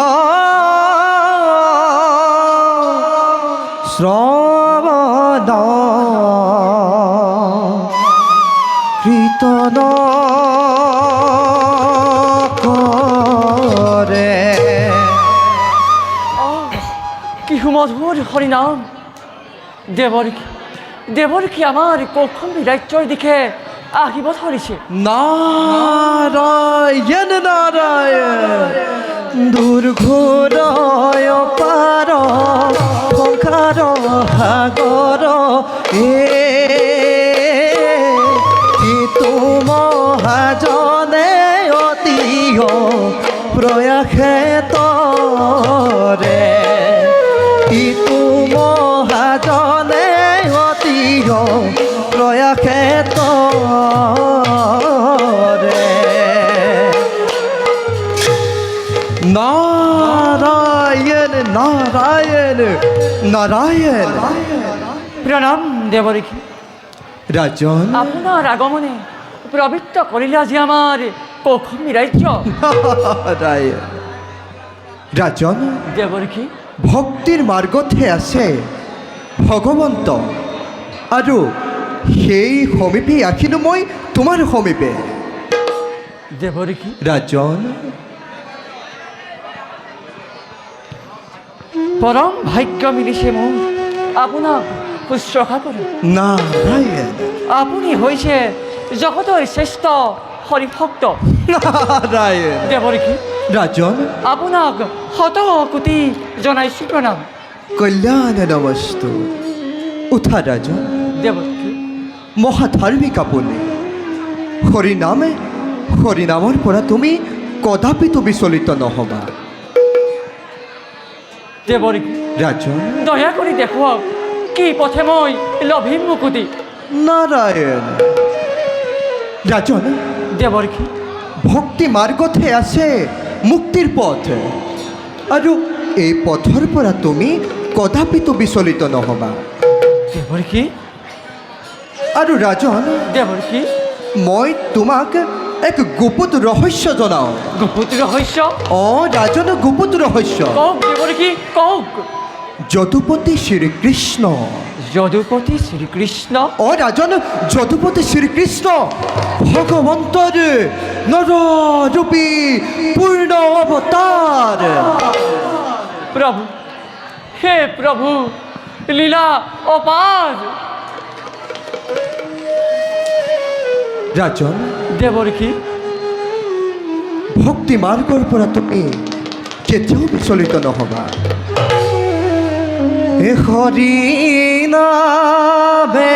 শ্ৰৱণ কীৰ্তন কৰে কি সুমধুর হরিনাম দেবরী আমার কৌশম্বী রাজ্যর দিকে আহিব ধরিছে। নারায়ণ নারায়ণ দুর্ঘোরয় পার সংসার সাগর কিন্তু মহাজনে অতি প্রয়াসে তরে কিন্তু মহাজনে অতি প্রয়াসে তরে নারায়ণ নারায়ণ নারায়ণ প্রণাম দেবরী রাজন আপনার আগমনে প্রবৃত্ত করিলে আজি আমার কৌশম্বী রাজ্য। নারায়ণ রাজন দেবরী ভক্তিৰ মাৰ্গতহে আছে ভগৱন্ত আৰু সেই সমীপে আখিলো মই তোমাৰ সমীপে। দেবরী ৰাজন পরম ভাগ্য মিলিছে মোৰ আপোনাক শুশ্ৰূষা কৰোঁ। নাৰায়ণ আপুনি হৈছে জগতৰ শ্ৰেষ্ঠ হৰিভক্ত। নাৰায়ণ দেবরী ৰাজন আপোনাক শত কোটি জনাইছোঁ প্ৰণাম। কল্যাণ নমস্তু উঠা ৰাজন দেবরী মহাধাৰ্মিক আপুনি হৰিনামৰ পৰা তুমি কদাপিতো বিচলিত নহবা। দেবরী ৰাজন দয়া কৰি দেখুৱাওক কি পথে মই লভিম মুকুতি। নাৰায়ণ ৰাজন দেবরী ভক্তি মাৰ্গতহে আছে মুক্তিৰ পথ আৰু এই পথৰ পৰা তুমি কদাপিতো বিচলিত নহবা। দেবরী আৰু ৰাজন দেবরী মই তোমাক এক গুপুত ৰহস্য জনাওঁ। গুপুত ৰহস্য অঁ ৰাজন গুপুত ৰহস্য কওক দেবরী কওক। যদুপতি শ্ৰীকৃষ্ণ যদুপতি শ্রীকৃষ্ণ অঁ ৰাজন যদুপতি শ্ৰীকৃষ্ণ ভগৱন্তৰ নৰৰূপী পূৰ্ণ অৱতাৰ। প্রভু হে প্রভু লীলা অপার। ৰাজন দেবরী ভক্তি মাৰ্গৰ পৰা তুমি কেতিয়াও বিচলিত নহবা। এ হৰি নামে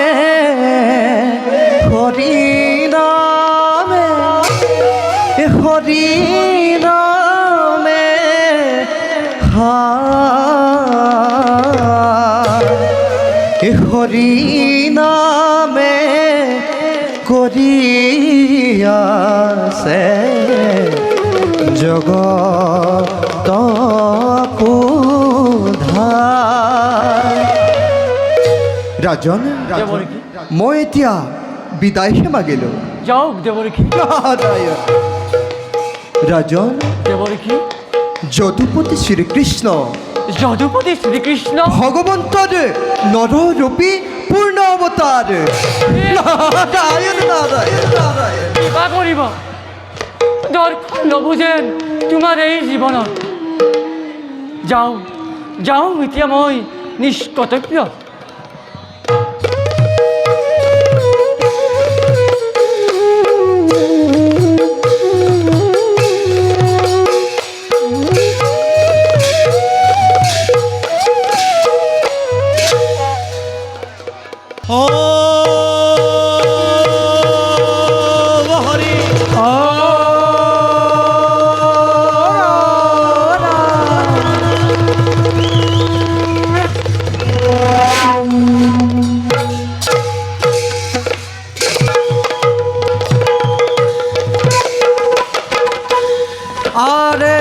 হৰি নামে এ হৰি নামে এ হৰি নামে কৰি আছে জগত ৰাজন দেবরী মই এতিয়া বিদায়হে মাগিলোঁ। যাওক দেবরী নাৰায়ণ রাজন, কেবল কি যদুপতি শ্রীকৃষ্ণ যদুপতি শ্রীকৃষ্ণ ভগবন্তর নররূপী পূর্ণ অবতার। নারায়ণ নারায়ণ নারায়ণ। কিবা কৰিব দৰ্শন নবুজেন তোমাৰ এই জীৱনত। যাওঁ যাওঁ, এতিয়া মই নিষ্কৰ্তব্য। ও হরি আরে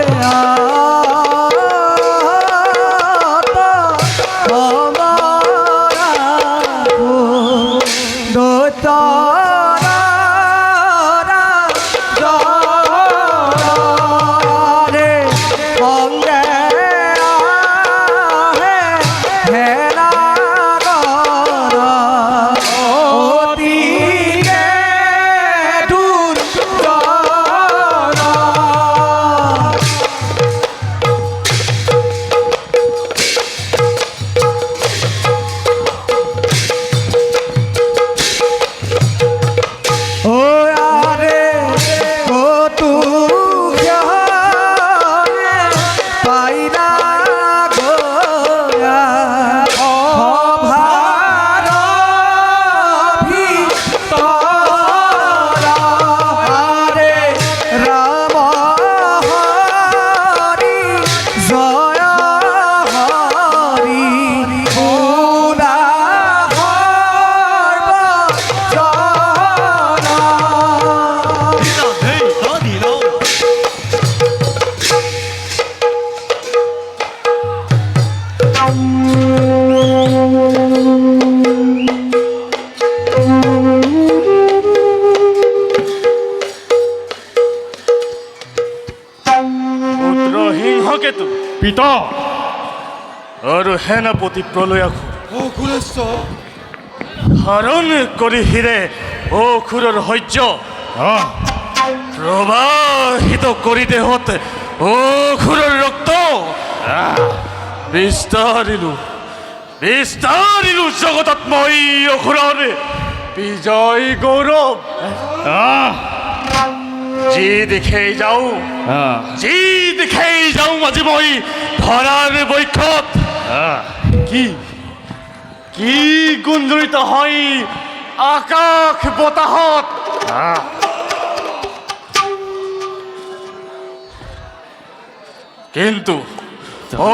সিংহকেতু পিতা আৰু সেনাপতি প্ৰলয়াসুৰ হৰণ কৰি হিৰে অসুৰৰ সহ্য প্ৰবাহিত কৰি দেহত অসুৰৰ ৰক্ত বিস্তাৰিলো জগতত মই অসুৰৰ বিজয় গৌৰৱ। যি দেখেই যাওঁ আজি মই ধৰাৰ বৈক্ষত কি গুঞ্জৰিত হয় আকাশ বতাহত। কিন্তু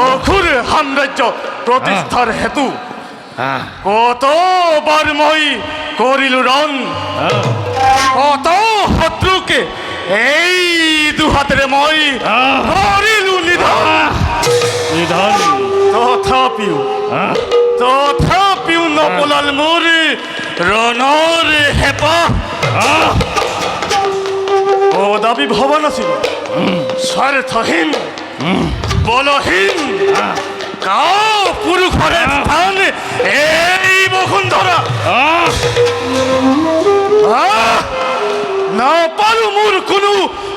অসুৰ সাম্ৰাজ্য প্ৰতিষ্ঠাৰ হেতু কতবাৰ মই কৰিলো ৰণ, কত শত্ৰুকে এই দুহাতেৰে মই কৰিলো নিধন। তথাপিও নপলাল মোৰ ৰণৰ হেঁপাহ। কদাপি ভবা নাছিল স্বাৰ্থহীন বলহীন পুৰুষৰে স্থান এই বসুন্ধৰা। নাপালো মোৰ কোনো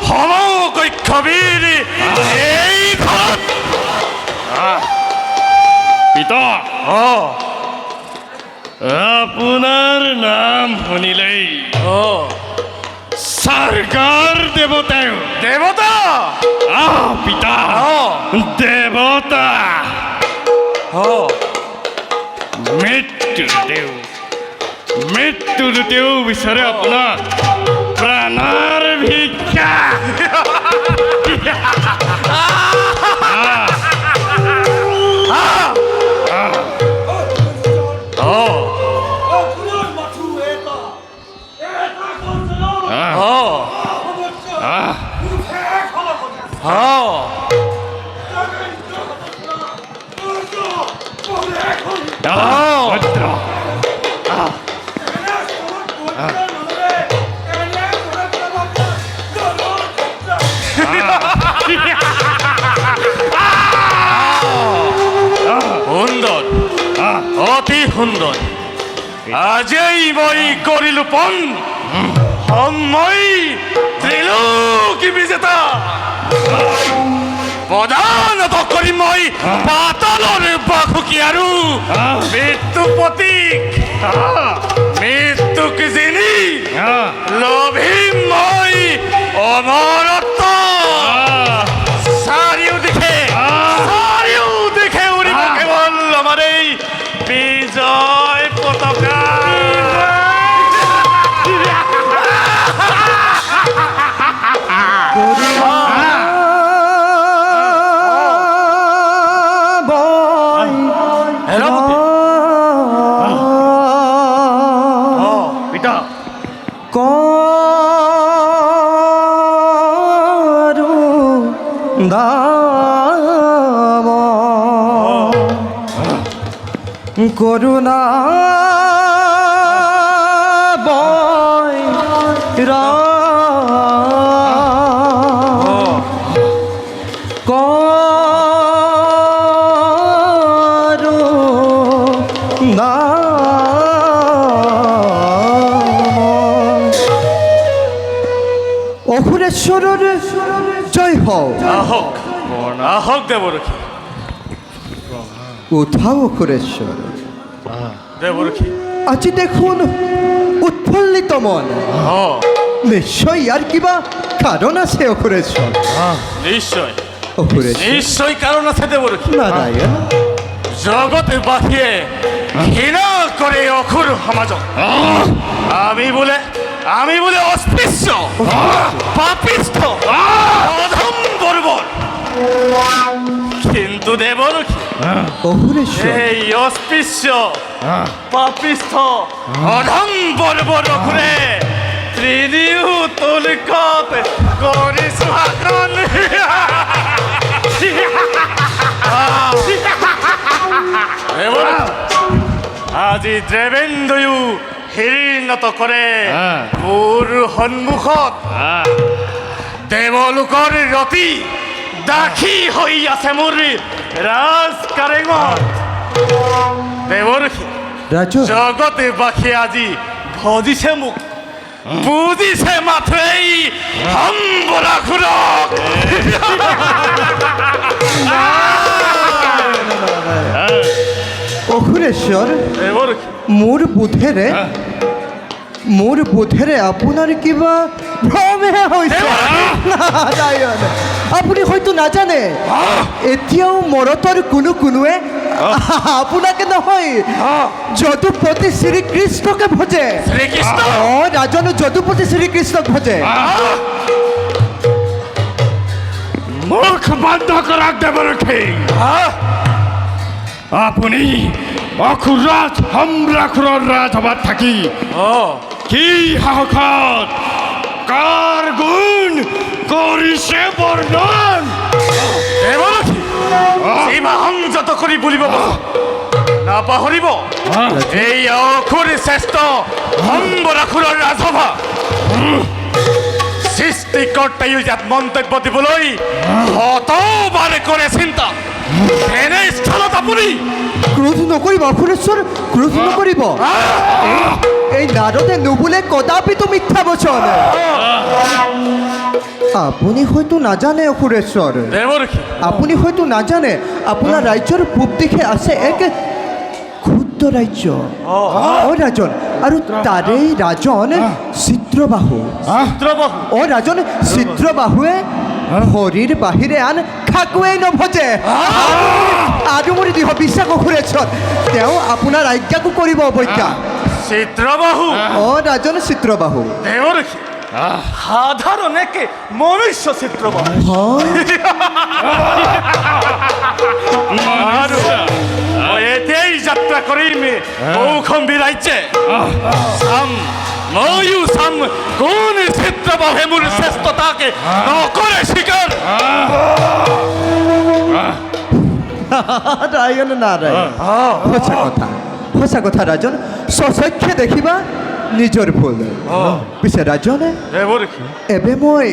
সমকক্ষ বীৰ এই ঘৰত। পিতা আপোনাৰ নাম শুনিলেই স্বৰ্গৰ দেৱতা পিতা দেৱতা মৃত্যুৰ দেও বিচাৰে আপোনাৰ প্ৰাণৰ ভিক্ষা। সুন্দৰ আজিই মই কৰিলো পণ মই ত্ৰিলোকী বিজেতা প্ৰদানত কৰিম মই পাতালৰ বাসুকী আৰু মৃত্যু প্ৰতীক মৃত্যুক জিনি লভিম মই অমৰত্ব চাৰিওদিশে উৰিব কেৱল আমাৰ এই বিজয় পতাকা পিতা করুণা বয় করুণা অসুরেশ্বরের জয় হোক। আহক দেৱৰক্ষী উঠাও অসুরেশ্বর, দেৱৰক্ষী আজি দেখুন উৎফুল্লিত মন, নিশ্চয় ইয়ার কিবা কারণ আছে অসুরেশ্বর। নিশ্চয় অসুরেশ্বর নিশ্চয় কাৰণ আছে দেৱৰক্ষী নারায়ণ, জগতবাসীয়ে ঘৃণা কৰে অসুৰ সমাজক আমি বোলে অস্পৃশ্য পাপিষ্ঠ অধম বৰ্বৰ কিন্তু দেৱৰক্ষী অসুরেশ্বর এই অস্পৃশ্য পাপিষ্ঠ অধম বৰ্বৰ অসুৰে ত্ৰিদিও তুলিকত কৰিছো শাসন আজি দেৱেন্দ্ৰয়ো হিৰিণত কৰে মোৰ সন্মুখত দেৱলোকৰ ৰতি দাসী হৈ আছে মোৰ ৰাজ কাৰেঙত দেৱৰক্ষী রাজু জগতবাসী আজি ভজিছে মোক বুজিছে মাথো এই সম্বৰাসুৰক অসুরেশ্বর দেৱৰক্ষী মোর বোধেৰে আপোনাৰ কিবা ভ্ৰমহে হৈছে। নাৰায়ণ, আপুনি হয়তো নাজানে এতিয়াও মৰতৰ কোনোৱে আপোনাকে নহয় যদুপতি শ্ৰীকৃষ্ণকে ভজে। শ্ৰীকৃষ্ণ ৰাজন যদুপতি শ্ৰীকৃষ্ণক ভজে। মুখ বন্ধ কৰক দেৱৰক্ষী আপুনি অসুৰাজ সম্ৰাসুৰৰ ৰাজসভাত থাকি কি সাহসত কাৰ গুণ কৰিছে বৰ্ণন সীমা সংযত কৰি বুলিব নাপাহৰিব এই অসুৰ শ্ৰেষ্ঠ সম্বৰাসুৰৰ ৰাজসভা সৃষ্টিকৰ্তায়ো ইয়াত মন্তব্য দিবলৈ শতবাৰে কৰে চিন্তা এনে স্থানত আপুনি ক্ৰোধ নকৰিব অসুৰেশ্বৰ, ক্ৰোধ নকৰিব। এই নাৰদে নুবোলে কদাপিতো মিথ্যা বচন। আপুনি হয়তো নাজানে অসুৰেশ্বৰ, আপুনি হয়তো নাজানে আপোনাৰ ৰাজ্যৰ পূব দিশে আছে এক ক্ষুদ্ৰ ৰাজ্য ৰাজন, আৰু তাৰেই ৰাজন চিত্ৰবাহু। ৰাজন চিত্ৰবাহুৱে হৰিৰ বাহিৰে আন খাকুৱেই নভজে। আৰু মোৰ দৃঢ় বিশ্বাস অসুৰেশ্বৰ, তেওঁ আপোনাৰ আজ্ঞাকো কৰিব অৱজ্ঞা। চিত্ৰবাহু ৰাজন চিত্ৰবাহু সাধাৰণ একে মনুষ্য চিত্ৰবাহু আৰু মই এতিয়াই যাত্ৰা কৰিম কৌশম্বী ৰাজ্যে ময়ো চাম কোন চিত্ৰবাহুৱে মোৰ শ্ৰেষ্ঠতাকে নকৰে স্বীকাৰ। নাৰায়ণ নাৰায়ণ, সঁচা কথা ৰাজন, স্বচক্ষে দেখিবা নিজৰ ভুল। পিছে ৰাজনে এবে মই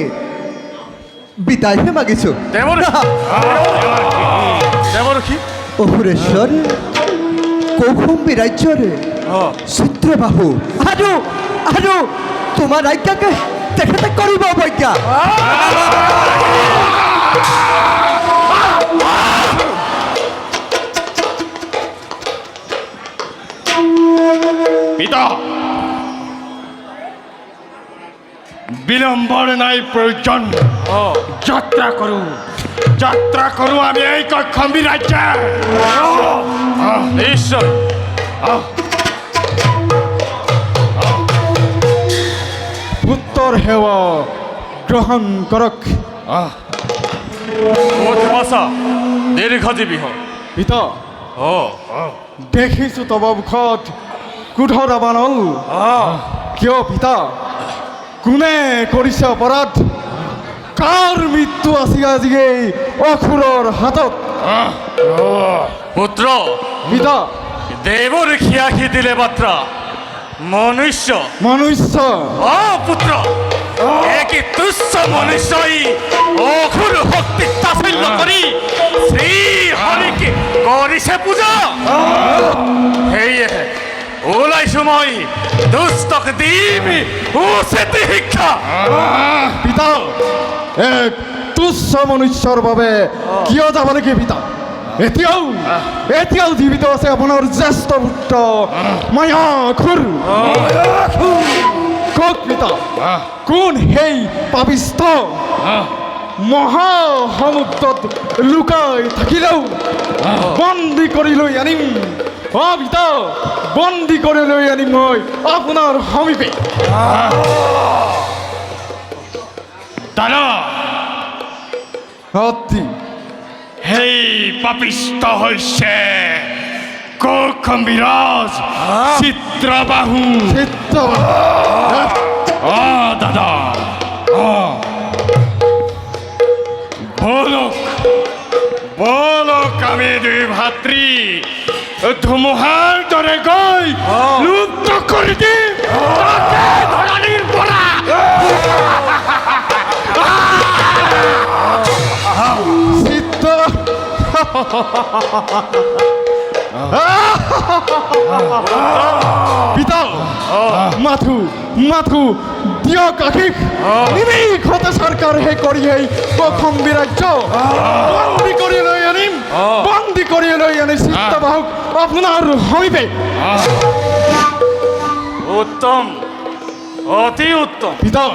বিদায়হে মাগিছো। দেৱৰক্ষী অসুৰেশ্বৰ কৌশম্বী ৰাজ্যৰে চিত্ৰবাহু আৰু তোমাৰ আজ্ঞাকে তেখেতে কৰিব অৱজ্ঞা। পিতা বিলম্বৰ নাই প্ৰয়োজন যাত্ৰা কৰোঁ আমি এই কৌশম্বী ৰাজ্যে। নিশ্চয় পুত্ৰৰ সেৱা গ্ৰহণ কৰক। দীৰ্ঘজীৱী হওক। পিতা দেখিছো তব মুখত ক্ৰোধৰ বানল। কিয় পিতা, কোনে কৰিছে অপৰাধ? কাৰ মৃত্যু আছে আজি এই অসুৰৰ হাতত? পুত্ৰ পিতা, দেৱৰ খিয়াখি দিলে মাত্ৰা মনুষ্য পুত্ৰ একে তুচ্ছ মনুষ্যই অসুৰ শক্তিক তাচ্ছিল্য কৰি শ্ৰী হৰিকে কৰিছে পূজা। সেয়েহে ওলাইছো মই দুষ্টক দিম উচিত শিক্ষা। পিতা, এক তুচ্ছ মনুষ্যৰ বাবে কিয় যাব লাগে পিতা? এতিয়াও জীৱিত আছে আপোনাৰ জ্যেষ্ঠ পুত্ৰ মায়াসুৰ। কওক পিতা, কোন সেই পাপিষ্ঠ মহাসমুদ্ৰত লুকাই থাকিলেও বন্দী কৰি লৈ আনিম। পিতা, বন্দী কৰি লৈ আনিম মই আপোনাৰ সমীপে। দাদা, অতি সেই পাপিষ্ট হৈছে কৌশম্বীৰাজ চিত্ৰবাহু। দাদা বলক আমি দুই ভাতৃ ধুমুহাৰ দৰে গৈ লুপ্ত কৰি দিম ধৰণীৰ পৰা। পিতা, মাথু দিয়ক আশীষ। নিমিষ চৰকাৰহে কৰি সেই কৌশম্বী ৰাজ্য বন্দী কৰি লৈ আনি চিত্ৰবাহুক আপোনাৰ সমীপে। উত্তম, অতি উত্তম। পিতা,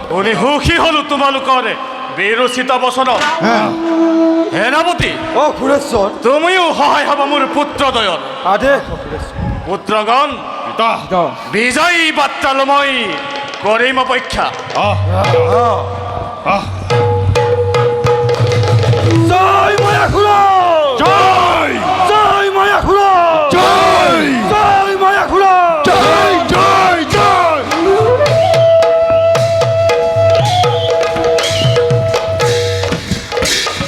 শুনি সুখী হলো তোমালোকৰে বিৰোচিত বচনত। সেনাপতি, সুৰেশ্বৰ, তুমিও সহায় হবা মোৰ পুত্ৰদ্বয়ৰ। আদেশ। পুত্ৰগণ, বিজয়ী বাৰ্তালৈ মই কৰিম অপেক্ষা। জয় মায়াসুৰ! জয় জয় মায়াসুৰ! জয় জয় মায়াসুৰ! জয় জয় জয়।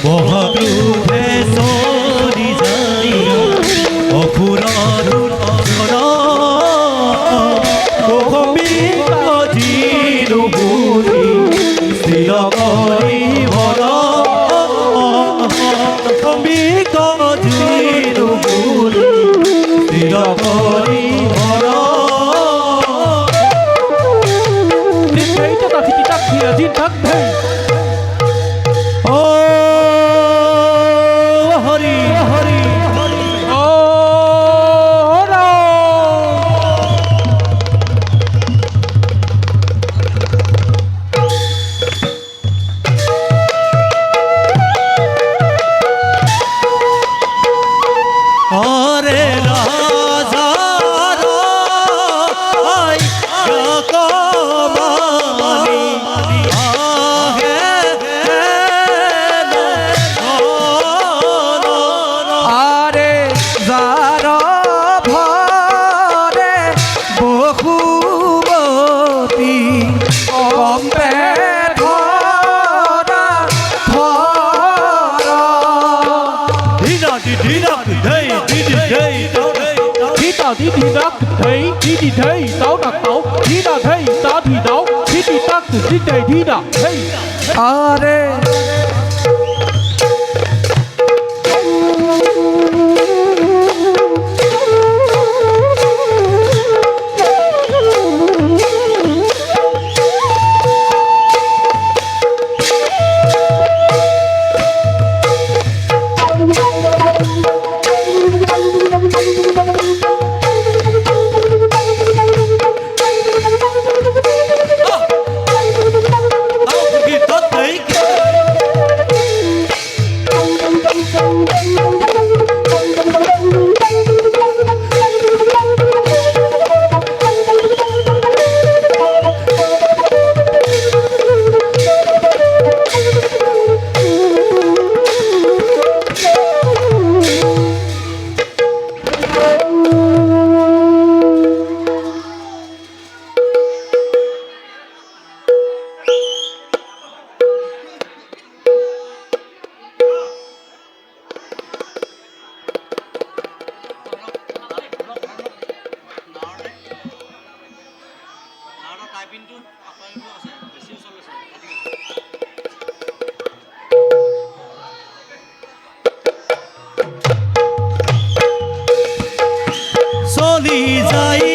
মহাক্ৰোধে চৰি যায় অসুৰৰ কৌশম্বী জিনুবুলি স্থিৰ কৰি ভৰ কৌশম্বী জিনুবুলি স্থিৰ কৰি ভৰ হৰি হৰি হৰে ৰাজাৰ কমানি আহে আৰে যাৰ ভৰে বহুমতি কম্পে ধৰা Đi đắc thấy đi thấy táo đặc táo đi đắc thấy ta thì đáo đi tắc đi đầy đi đắc thấy আরে চলি যাই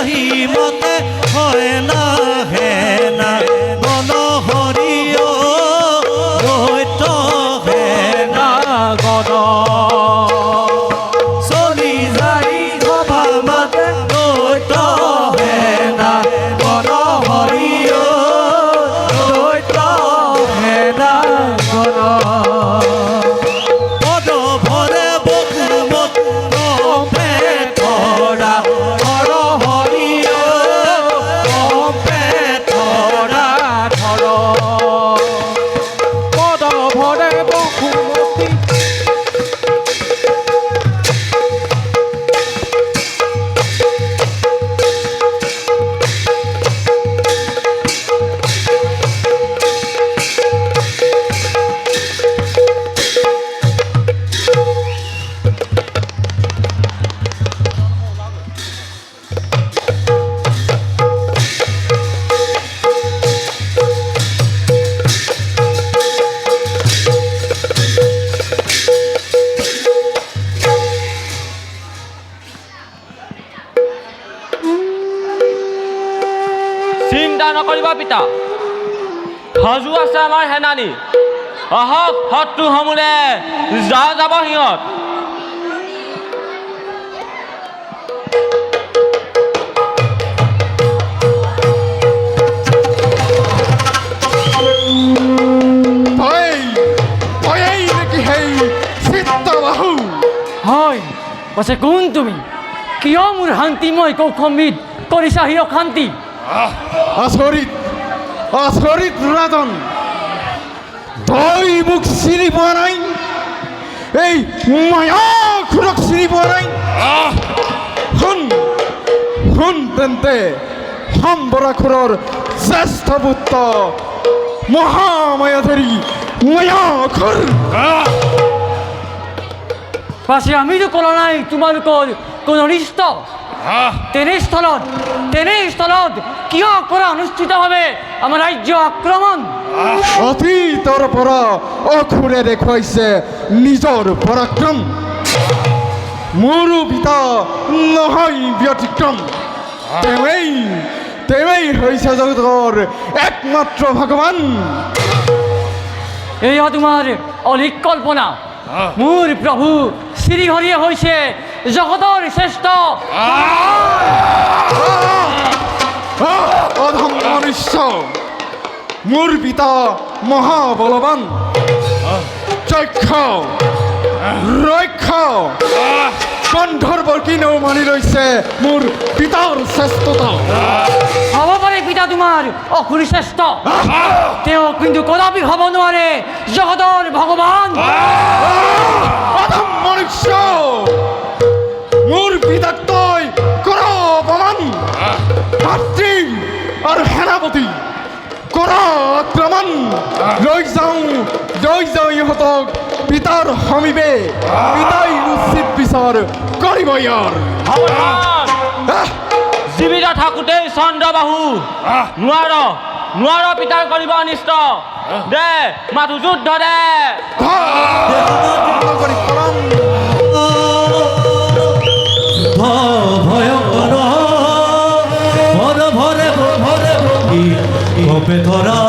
হিমতে হয় না হে না গণ হৰিয় দৈত হে না গণ চলি যাই সভামতে দৈত হে না গণ হৰিয় দৈত হে না গণ পদ ভৰে বকুমত কম্পে ধৰা হৰ হৰিয় কম্পে ধৰা ধৰ পদ ভৰে বকুমতি চিন্তা নকৰিব পিতা, সাজু আছে আমাৰ সেনানী। আহক শত্ৰু সমূলে যা যাব সিহঁত। তই নেকি সেই চিত্তবাহু? হয় পাছে কোন তুমি? কিয় মোৰ শান্তিময় কৌশম্বিত কৰিছা হিৰ শান্তি? আচৰিত আচৰিত ৰাজন, তই মোক চিনি পোৱা নাই? এই মায়াসুৰক চিনি পোৱা নাই? শুন শুন তেন্তে সম্বৰাসুৰৰ জ্যেষ্ঠ পুত্ৰ মহামায়াধাৰী মায়াসুৰ। পাছে আমিতো ক'লা নাই তোমালোকৰ কোনো অনিষ্ট। তেনেস্থলত কিয় কৰা অনুষ্ঠিতভাৱে আমাৰ ৰাজ্য আক্ৰমণ? অতীতৰ পৰা অসুৰে দেখুৱাইছে নিজৰ পৰাক্ৰম। মোৰো পিতা নহয় ব্যতিক্ৰম। তেৱেই হৈছে জগতৰ একমাত্ৰ ভগৱান। এয়া তোমাৰ অধিক কল্পনা। মোৰ প্ৰভু শ্ৰীহৰিয়ে হৈছে জগতৰ শ্ৰেষ্ঠ। অধম মনুষ্য, মোৰ পিতা মহাবলৱান, যক্ষ ৰক্ষ গন্ধৰ্বৰ কিনেও মানি লৈছে মোৰ পিতাৰ শ্ৰেষ্ঠতা। হ'ব পাৰে পিতা তোমাৰ অসুৰ শ্ৰেষ্ঠ, তেওঁ কিন্তু কদাপি হ'ব নোৱাৰে জগতৰ ভগৱান। অধম মনুষ্য, মোৰ পিতাক তই কৰ অপমান। ভাতৃ আৰু সেনাপতি কৰ আক্ৰমণ। লৈ যাওঁ ইহঁতক পিতাৰ সমীপে, পিতাই উচিত বিচাৰ কৰিব ইয়াৰ। জীৱিত থাকোঁতেই চন্দ্ৰবাহু নোৱাৰ পিতাৰ কৰিব অনিষ্ট। দে মাথো যুদ্ধ দে। ভয়ঙ্কর ভরে ভরে ভরে ভরি কপে ধরা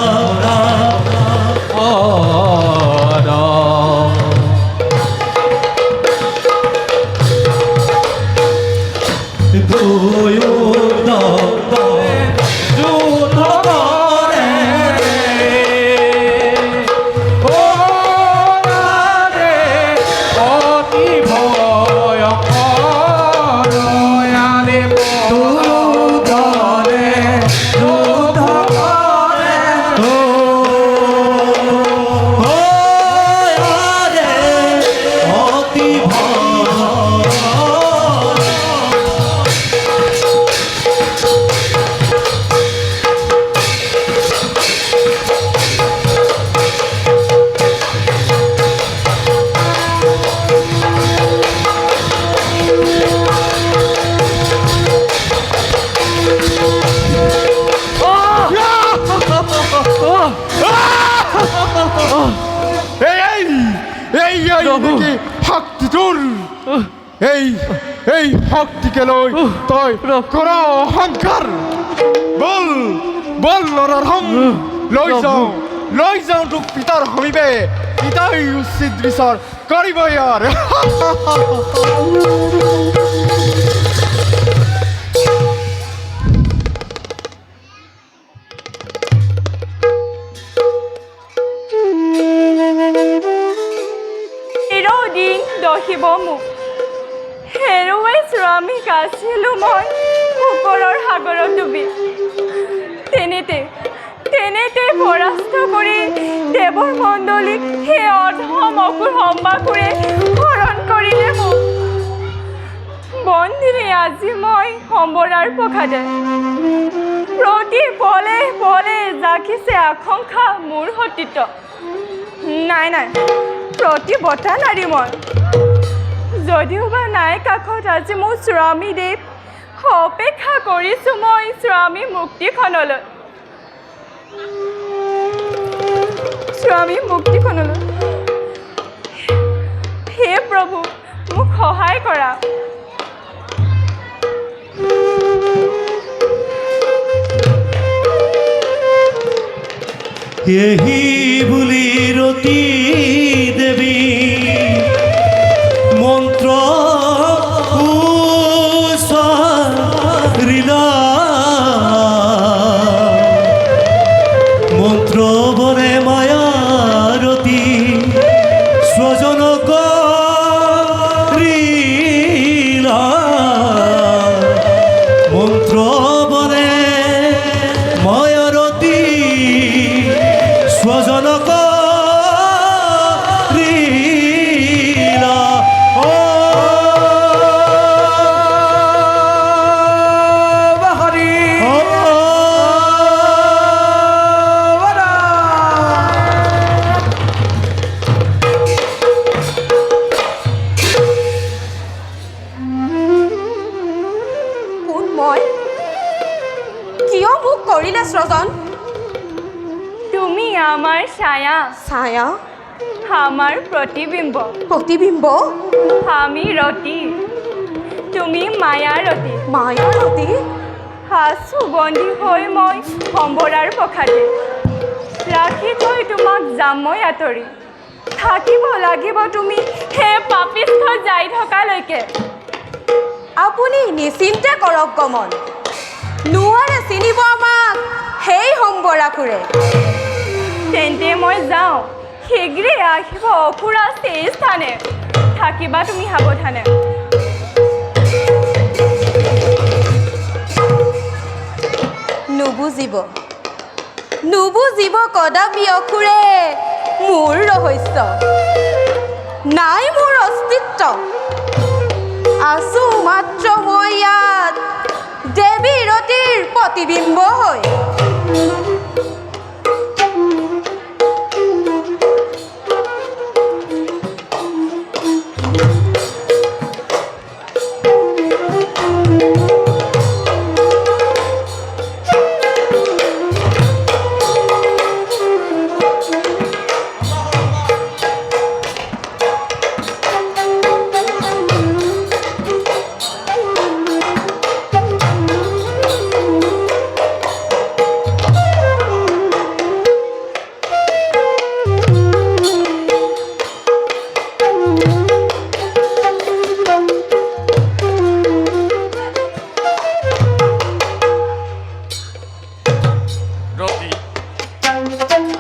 এই নেকি শক্তি তোৰ এই শক্তিকে লৈ তই কৰা অহংকাৰ বল বল নৰহম লৈ যাওঁ তোক পিতাৰ সমীপে পিতাই উচিত বিচাৰ কৰিব ইয়াৰ চিৰদিন দহিব মোক হেৰুৱাই স্বামীক আছিলোঁ মই শোকৰৰ সাগৰত ডুবি তেনেতে পৰাস্ত কৰি দেৱৰ মণ্ডলীক সেই অধম অসুৰ সম্বাসুৰে হৰণ কৰিলে মোক বন্দিনী আজি মই সম্বৰাৰ প্ৰসাদে প্ৰতি পলে পলে জাগিছে আকাংক্ষা মোৰ সতীত নাই প্ৰতি বতা নাৰী মই যদিও বা নাই কাষত আজি মোৰ স্বামী দেৱ অপেক্ষা কৰিছোঁ মই স্বামী মুক্তিখনলৈ হে প্ৰভু মোক সহায় কৰা এহি বুলি ৰতি দেৱী মন্ত্ৰ উচ্চাৰিলা মন্ত্ৰ বৰে মায়াৰতী স্বজন কৰিলা মন্ত্ৰ বৰে মায়াৰতী স্বজন কৰিলা কিয় মোক কৰিলে স্ৰজন তুমি আমাৰ ছায়া আমাৰ প্ৰতিবিম্ব আমি ৰতি তুমি মায়াৰতী আছো বন্দী হৈ মই সম্বৰাৰ প্ৰসাদে ৰাখি থৈ তোমাক যাম মই আঁতৰি থাকিব লাগিব তুমি হে পাপিষ্ঠ যাই থকালৈকে আপুনি নিশ্চিন্তে কৰক গমন নোৱাৰে চিনিব আমাক সেই সম্বৰাসুৰে তেন্তে মই যাওঁ শীঘ্ৰে আহিব অসুৰা সেই স্থানে থাকিবা তুমি সাৱধানে নুবুজিব কদাপি অসুৰে মোৰ ৰহস্য নাই মোৰ অস্তিত্ব আছো মাত্ৰ মই ইয়াত দেৱী ৰতিৰ প্ৰতিবিম্ব হৈ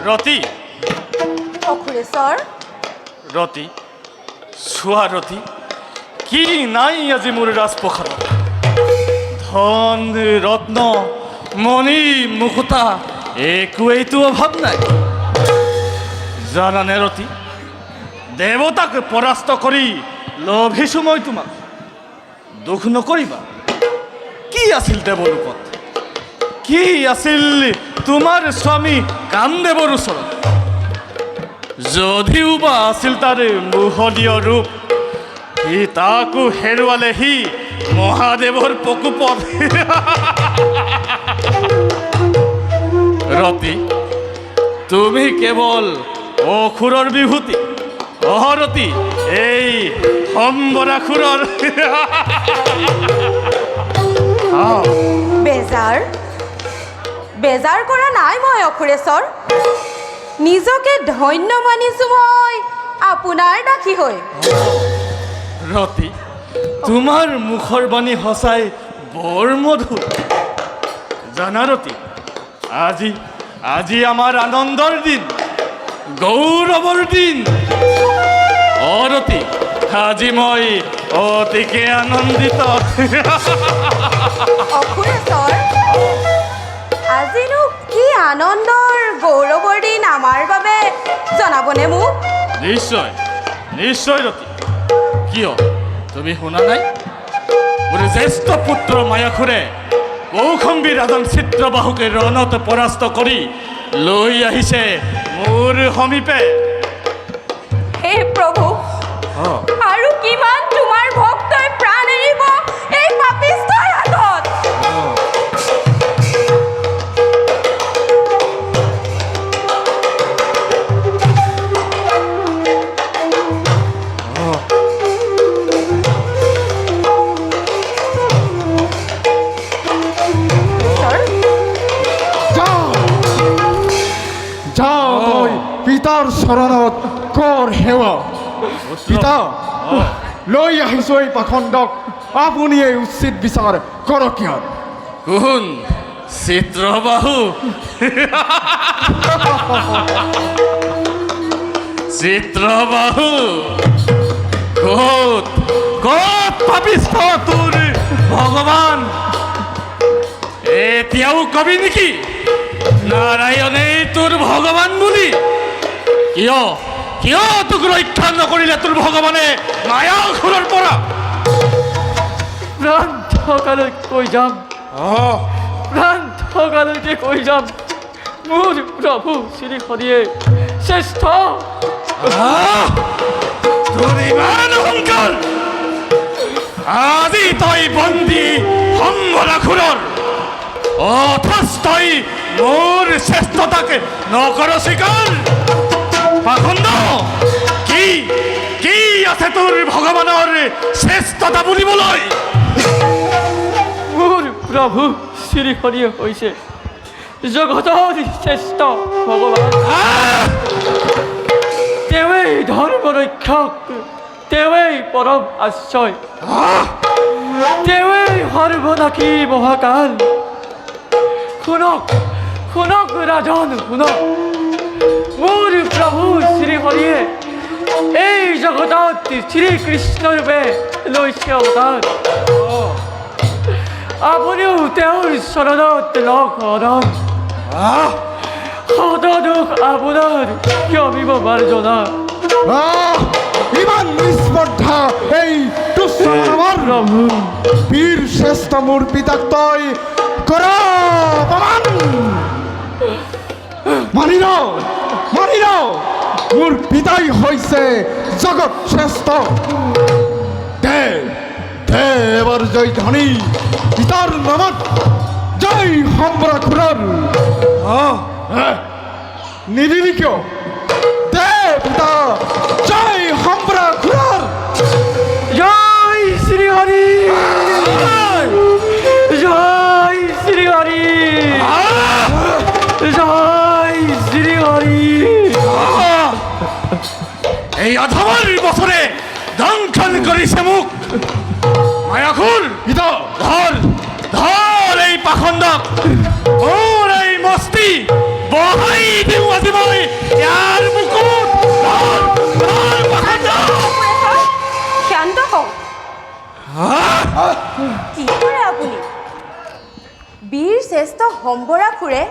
ৰতি অসুৰেশ্বৰ ৰতি চোৱা ৰতি কি নাই আজি মোৰ ৰাজপ্ৰসাদত ধন ৰত্ন মণি মুকুতা একোৱেইতো অভাৱ নাই জানানে ৰতি দেৱতাক পৰাস্ত কৰি লভিছোঁ মই তোমাক দুখ নকৰিবা কি আছিল দেৱলোকত কি আছিল তোমাৰ স্বামী কামদেৱৰ ওচৰত যদিও বা আছিল তাৰ মোহনীয় ৰূপ সি তাকো হেৰুৱালে সি মহাদেৱৰ প্ৰকোপত ৰতি তুমি কেৱল অসুৰৰ বিভূতি অহৰতি এই সম্বৰাসুৰৰ বেজাৰ কৰা নাই মই অখুৰেশ্বৰ। নিজকে ধন্য মানিছো মই আপোনাৰ দাসী হৈ। ৰতি, তোমাৰ মুখৰ বাণী সঁচাই বৰ মধুৰ। জানা ৰতি, আজি আমাৰ আনন্দৰ দিন, গৌৰৱৰ দিন। ৰতি, আজি মই অতিকে আনন্দিত। অখুৰেশ্বৰ, আজিনো কি আনন্দৰ গৌৰৱৰ দিন আমাৰ বাবে জনাবনে মোক? নিশ্চয় নিশ্চয় ৰতি। কিয় তুমি শুনা নাই? মোৰ জ্যেষ্ঠ পুত্ৰ মায়াসুৰে কৌশম্বী ৰাজন চিত্ৰবাহুকে ৰণত পৰাস্ত কৰি লৈ আহিছে মোৰ সমীপে। হে প্ৰভু, আৰু কিমান তোমাৰ ভক্তই প্ৰাণ এৰিব এই পাপিষ্ঠৰ হাতত? যাওঁ তই পিতাৰ চৰণত কৰ সেৱা। পিতা, লৈ আহিছোঁ এই পাখণ্ডক, আপুনি এই উচিত বিচাৰ কৰক ইয়াত। কোন চিত্ৰবাহু? চিত্ৰবাহু ক'ত ক'ত পাপিষ্ঠ তোৰ ভগৱান? এতিয়াও কবি নেকি নাৰায়ণেই তোৰ ভগৱান বুলি? কিয় কিয় তোক ৰক্ষা নকৰিলে তোৰ ভগৱানে মায়াসুৰৰ পৰা? প্ৰাণ থকালৈ কৈ যাম, প্ৰাণ থকালৈকে কৈ যাম, মোৰ প্ৰভু শ্ৰীহৰিয়ে শ্ৰেষ্ঠ। তোৰ ইমান অহংকাৰ! আজি তই বন্দী সম্বৰাসুৰৰ, অথচ তই মোৰ শ্ৰেষ্ঠতাকে নকৰ স্বীকাৰ। পাখণ্ড, কি আছে তোৰ ভগৱানৰ শ্ৰেষ্ঠতা বুলিবলৈ? মোৰ প্ৰভু শ্ৰীহৰিয়ে হৈছে জগতৰ শ্ৰেষ্ঠ ভগৱান। তেওঁৱেই ধৰ্ম ৰক্ষক, তেওঁৱেই পৰম আশ্ৰয়, তেওঁৱেই সৰ্বনাশী মহাকাল। শুনক শুনক ৰাজন, শুনক, মোৰ প্ৰভু শ্ৰীহৰিয়ে এই জগতত শ্ৰীকৃষ্ণৰূপে লৈছে অৱতাৰ। আপুনিও তেওঁৰ চৰণত লগ শৰণ। সদদুখ আপোনাৰ ক্ষমিব মাৰ্জনা। ইমান নিস্পৰ্ধা এই তুচ্ছ আমাৰ প্ৰভু বীৰ শ্ৰেষ্ঠ মোৰ পিতাক তই কৰ অপমান। মানি ল, মোৰ পিতাই হৈছে জগত শ্ৰেষ্ঠ। দে এবাৰ জয় ধ্বনি পিতাৰ নামত, জয় সম্বৰাসুৰৰ। নিদিলি কিয়? দে পিতা, জয় সম্বৰাসুৰৰ। জয় শ্ৰীহৰি, জয় শ্ৰীহৰি, জয় শ্ৰীহৰি। এই অধমৰ বছৰে দংশন কৰিছে মোক। মায়াসুৰ, পিতা, ধৰ এই পাখণ্ডক, মোৰ এই মস্তি বহাই দিওঁ আজি মই ইয়াৰ বুকুত। ধৰ পাখণ্ড। শান্ত হওক। কি কৰে আপুনি? বীৰ শ্ৰেষ্ঠ সম্বৰাসুৰে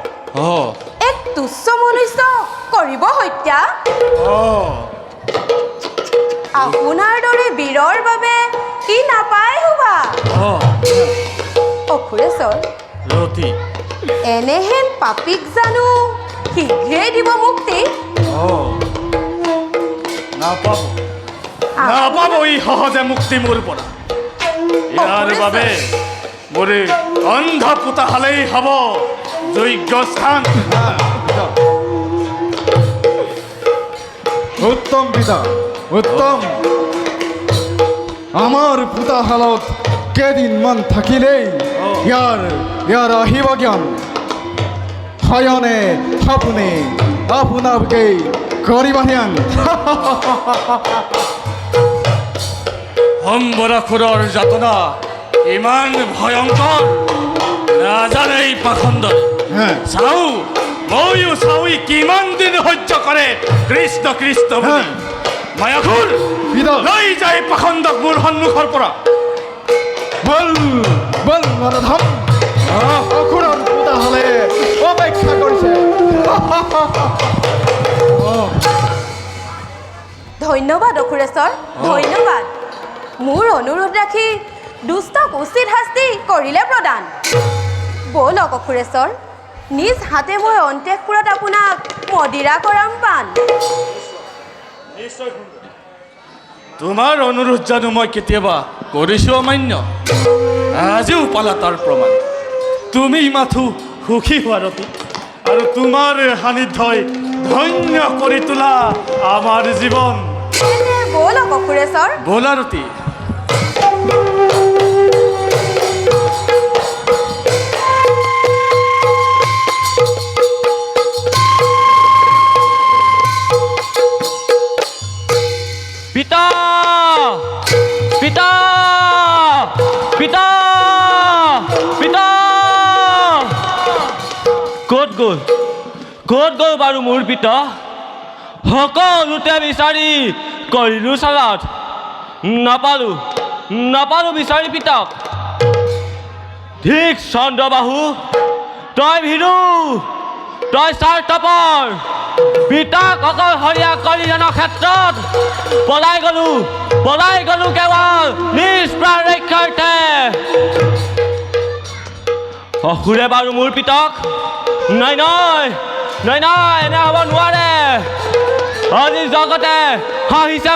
এক তুচ্ছ মনুষ্য কৰিব হত্যা? আপোনাৰ দৰে বীৰৰ বাবে কি নাপায় শোভা? অখুৰেশ্বৰ, ৰতি, এনেহেন পাপীক জানো শীঘ্ৰেই দিব মুক্তি? নাপাব ই সহজে মুক্তি মোৰ পৰা। ইয়াৰ বাবে মোৰ অন্ধ পোতাহালেই হ'ব যোগ্য স্থান। উত্তম পিতা, উত্তম আমাৰ পোতাশালত কেইদিনমান থাকিলেই ইয়াৰ আহিব জ্ঞান শয়নে সপোনে আপোনালোকে কৰিবাহিয়ান সম্বৰাসুৰৰ যাতনা ইমান ভয়ংকৰ নাজানেই পাখণ্ড চাও ময়ো চাও কিমান দিন সহ্য কৰে কৃষ্ণ কৃষ্ণ বুলি মায়াসুৰ লৈ যায় পাখণ্ডক মোৰ সন্মুখৰ পৰা বল বল নৰধম অসুৰৰ পোতাশালে অপেক্ষা কৰিছে ধন্যবাদ অসুৰেশ্বৰ ধন্যবাদ মোৰ অনুৰোধ ৰাখি দুষ্টক উচিত শাস্তি কৰিলে প্ৰদান ব'লক অসুৰেশ্বৰ নিজ হাতে মই অন্তেশপুৰত আপোনাক মদিৰা কৰাম পাণ তোমাৰ অনুৰোধ জানো মই কেতিয়াবা কৰিছোঁ অমান্য আজিও পালা তাৰ প্ৰমাণ তুমি মাথো সুখী হোৱাৰতি আৰু তোমাৰ সান্নিধ্যই ধন্য কৰি তোলা আমাৰ জীৱন ব'লক অসুৰেশ্বৰ বোলাৰতী পিতা পিতা পিতা পিতা ক'ত গ'ল বাৰু মোৰ পিতা সকলোতে বিচাৰি কৰিলোঁ চালাত নাপালোঁ বিচাৰি পিতাক ঠিক চন্দ্ৰবাহু তই ভীৰু তই স্বাৰ্থপৰ পিতাক অকলশৰীয়া কৰি জনৰ ক্ষেত্ৰত পলাই গলো কেৱল নিজ প্ৰাণ ৰক্ষাৰ্থে অসুৰে বাৰু মোৰ পিতাক নাই এনে হ'ব নোৱাৰে আজি জগতে হাঁহিছে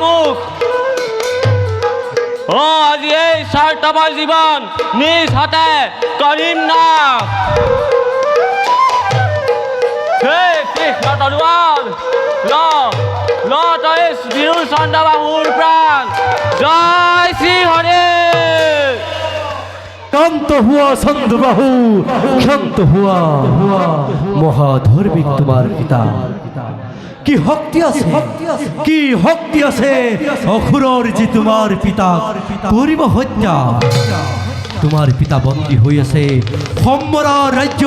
মোক আজি এই স্বাৰ্থপৰ জীৱন নিজ হাতে কৰিম না হে কৃষ্ণ তৰোৱাল ল তই বিৰু চন্দ্ৰবাহুৰ প্ৰাণ জয় শ্ৰী হৰি শান্ত হুয়া চন্দ্রবাহু শান্ত হুয়া মহাধর্মিক তোমার পিতা কি শক্তি আছে অসুৰৰ যি তোমাৰ পিতা কৰিব হত্যা তোমাৰ পিতা বন্দী হৈ আছে সম্বৰা ৰাজ্য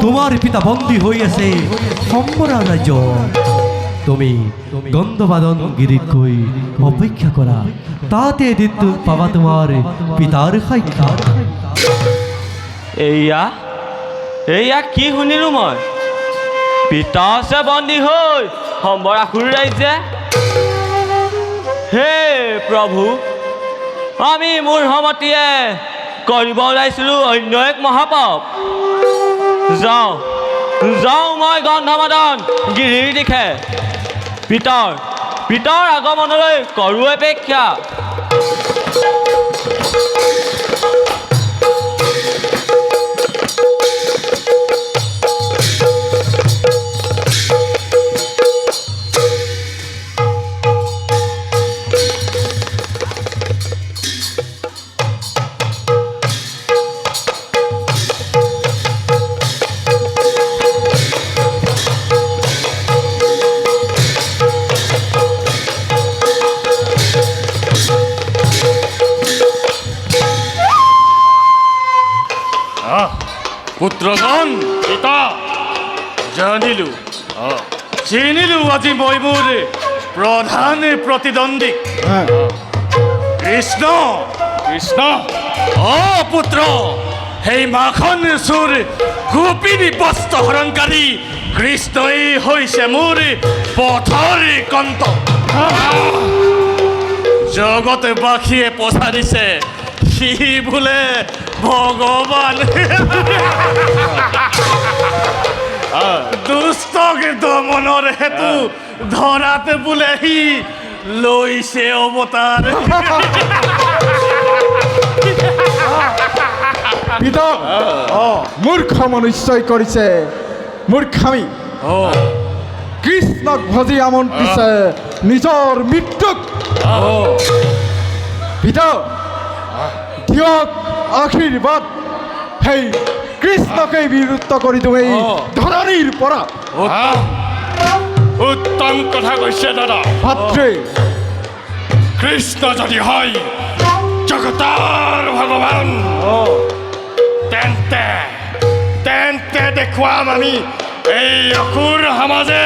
তোমাৰ পিতা বন্দী হৈ আছে সম্বৰা ৰাজ্য তুমি গন্ধবাদন গিৰিত গৈ অপেক্ষা কৰা তাতে দিনটো পাবা তোমাৰ পিতাৰ সাক্ষাৎ এয়া কি শুনিলোঁ মই পিতা আছে বন্দী হৈ সম্বৰাসুৰ ৰাজ্যে হে প্ৰভু আমি মোৰ সমতিয়ে কৰিব ওলাইছিলোঁ অন্য এক মহাপাপ যাওঁ মই গন্ধমাদন গিৰিৰ দিশে পিতাৰ আগমনলৈ কৰোঁ অপেক্ষা পুত্ৰগণ পিতা চিনিলোঁ আজি মই মোৰ প্ৰধান প্ৰতিদ্বন্দ্বী কৃষ্ণ পুত্ৰ সেই মাখন চোৰ গোপিনী বস্ত্ৰ হৰণকাৰী কৃষ্ণই হৈছে মোৰ পথৰ কন্ত জগতবাসীয়ে পচাৰিছে সি বোলে ভগৱান দুষ্টক দমনৰ হেতু ধৰাতে বোলে সি লৈছে অৱতাৰ পিতা মূৰ্খ মনুষ্যই কৰিছে মূৰ্খামি কৃষ্ণক ভজি আমন্ত্ৰিছে নিজৰ মৃত্যুক পিতা দিয়ক আশীৰ্বাদ সেই কৃষ্ণকে বিৰুদ্ধ কৰি দিওঁ এই ধৰণীৰ পৰা উত্তম কথা কৈছে দাদা ভাতৃ কৃষ্ণ যদি হয় জগতৰ ভগৱান তেন্তে তেন্তে দেখুৱাম আমি এই অসুৰ সমাজে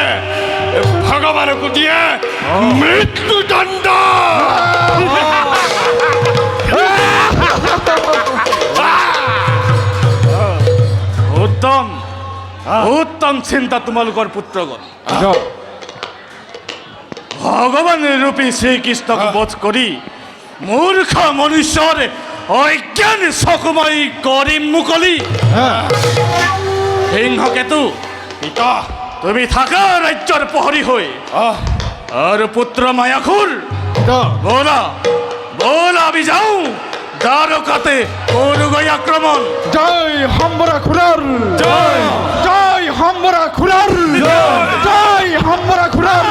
ভগৱানকো দিয়ে মৃত্যুদণ্ড উত্তম উত্তম চিন্তা তোমালোকৰ পুত্ৰগণ ভগৱান ৰূপী শ্ৰীকৃষ্ণক বধ কৰি মূৰ্খ মনুষ্যৰ অজ্ঞান চকুময় কৰিম মুকলি সিংহকেতু পিতা তুমি থাকা ৰাজ্যৰ প্ৰহৰী হৈ আৰু পুত্ৰ মায়াসুৰ বলা বলা আমি যাওঁ দ্বাৰকাতে কৰোগৈ আক্ৰমণ জয় সম্বৰা খুৰাৰ জয় জয় সম্বৰা খুৰাৰ জয় সম্বৰা খুৰাৰ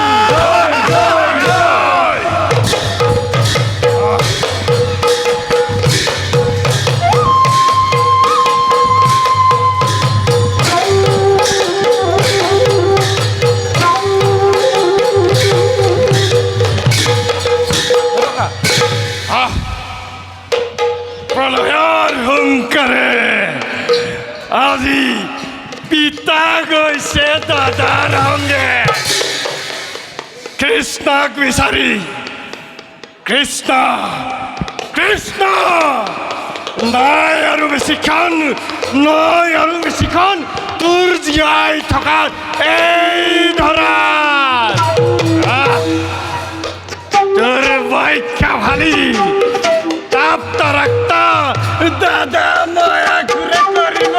প্ৰলয়ৰ হুংকাৰে আজি পিতা গৈছে দাদাৰ সঙ্গে কৃষ্ণক বিচাৰি কৃষ্ণ কৃষ্ণ নাই আৰু বেছিখন নাই আৰু বেছিখন তোৰ জীয়াই থকা এই ধৰা তোৰ বৈখ্যা ভালি তাপ্ত ৰক্ত দাদা ময়া ঘূৰে কৰিব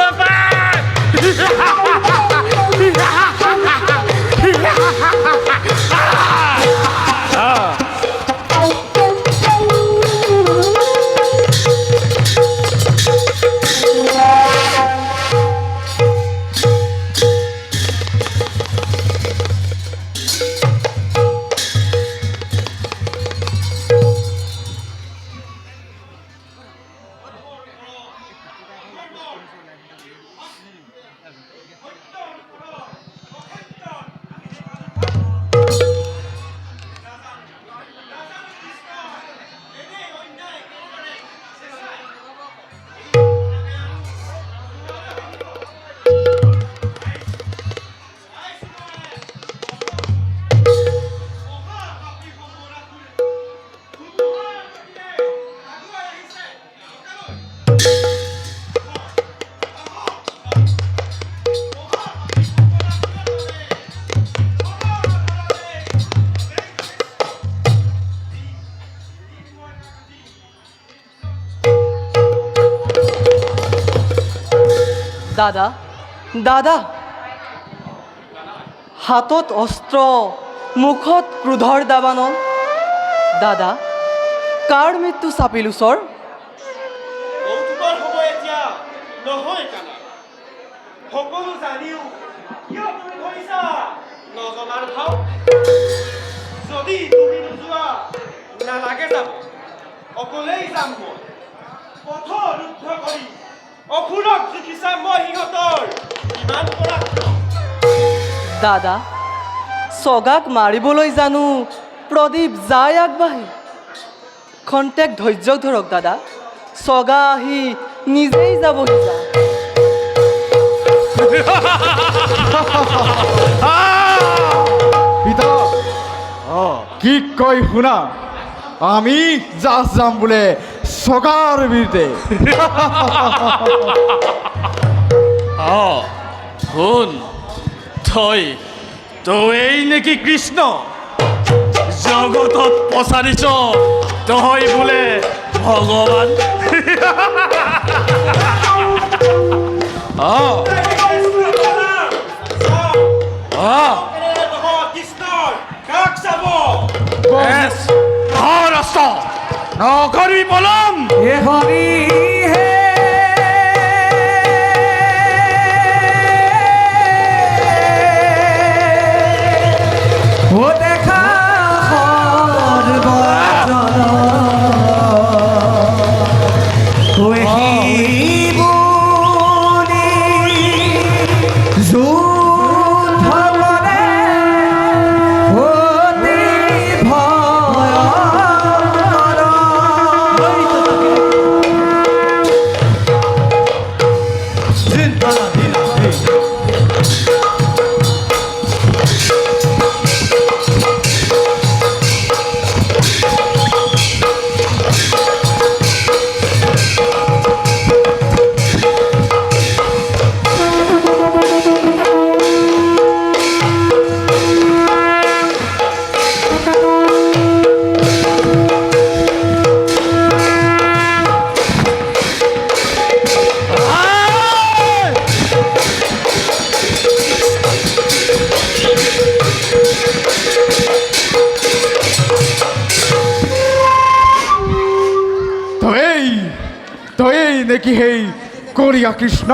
দাদা দাদা হাতত অস্ত্ৰ মুখত ক্ৰোধৰ দাবানল দাদা কাৰ মৃত্যু চাপিলো চৰ কৌতুকৰ হ'ব এতিয়া নহয় কানা সকলো জানিও কিয় তুমি ধৰিছা নজনাৰ ভাও যদি তুমি নোযোৱা নালাগে যাব অকলেই যাম মই পথ ৰুদ্ধ কৰি অসুৰক জুখিছা মই সিহঁতৰ ইমান পৰা দাদা চগাক মাৰিবলৈ জানো প্ৰদীপ যায় আগবাঢ়ি খন্তেক ধৈৰ্য ধৰক দাদা চগা আহি নিজেই যাবহি যা পিতা কি কয় শুনা আমি জাজ যাম বোলে চগাৰ বিৰুদ্ধে শুন তই নেকি কৃষ্ণ জগতত প্ৰচাৰিছ তই বোলে ভগৱান নকৰি পলম হে হৰি হে কি সেই কৰিয়া কৃষ্ণ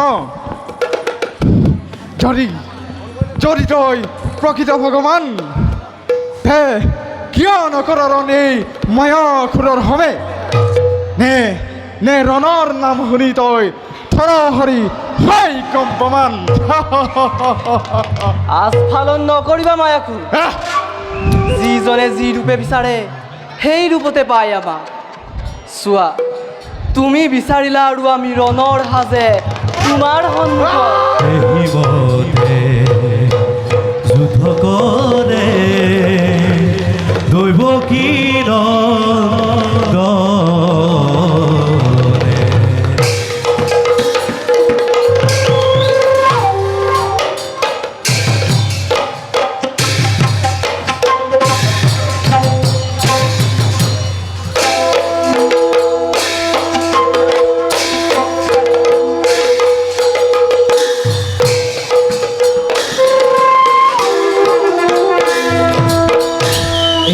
যদি যদি তই প্ৰকৃত ভগৱান তে কিয় নকৰ এই মায়াসুৰৰ হমে নে নে ৰণৰ নাম শুনি তই থৰ হৰি হয় কম্পমান আস্ফালন নকৰিবা মায়াকুৰ যিজনে যি ৰূপে বিচাৰে সেই ৰূপতে পাই আমাক চোৱা তুমি বিচাৰিলা আৰু আমি ৰণৰ সাজে তোমাৰ সন্মুখত এই মতে যুদ্ধ কৰে দৈৱ কি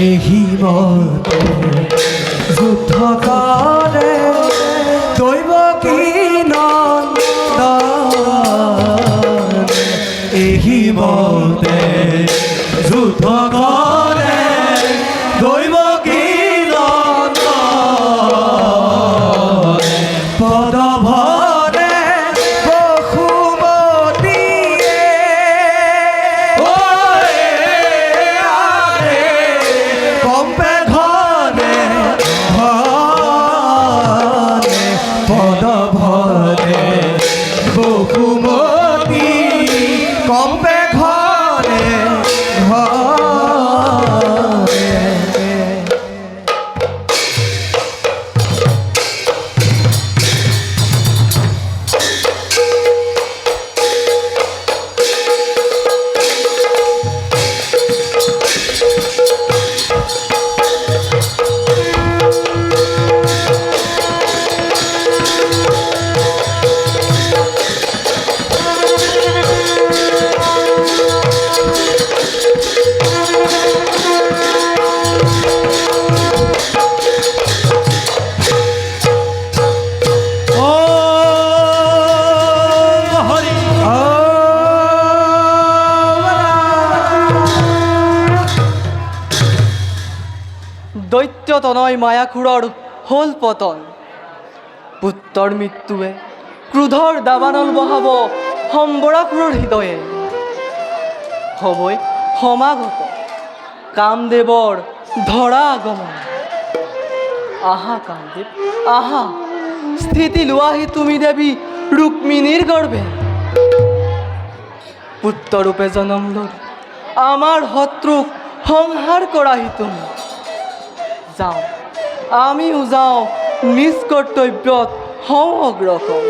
এহি মতে যুদ্ধ কৰে দৈৱ কি নন্দন এহি মতে যুদ্ধ কৰে দৈৱ কি নন্দন পদ ভৰে বসুমতীয়ে কম্পে ঘনে ঘনে পদ ভরে বসুমতী কম্পে ঘনে ঘনে দৈত্যতনয় মায়াসুৰৰ হ'ল পতন পুত্ৰৰ মৃত্যুৱে ক্ৰোধৰ দাবানল বহাব সম্বৰাসুৰৰ হৃদয়ে হ'বই সমাগত কামদেৱৰ ধৰা আগমন আহা কামদেৱ আহা স্থিতি লোৱাহি তুমি দেৱী ৰুক্মিণীৰ গৰ্ভে পুত্ৰৰূপে জনম লৈ আমাৰ শত্ৰুক সংহাৰ কৰাহি তুমি যাওঁ আমিও যাওঁ নিজ কৰ্তব্যত হওঁ অগ্ৰসৰ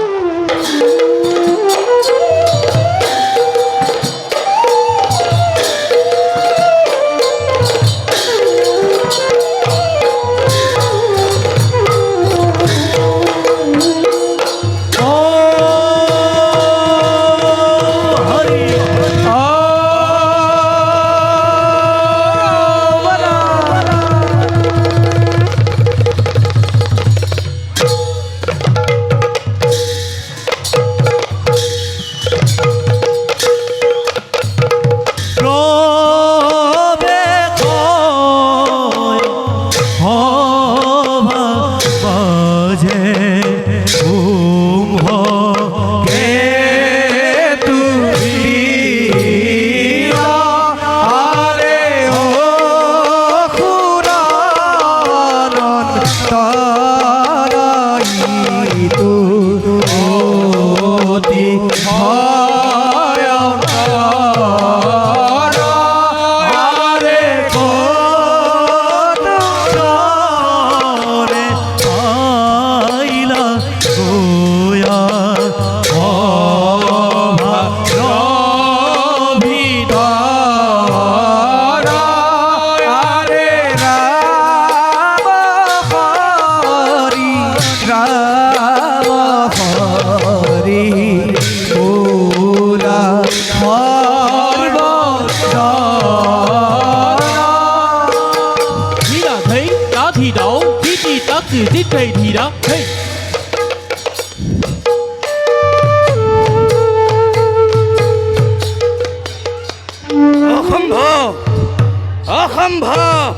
অসম্ভৱ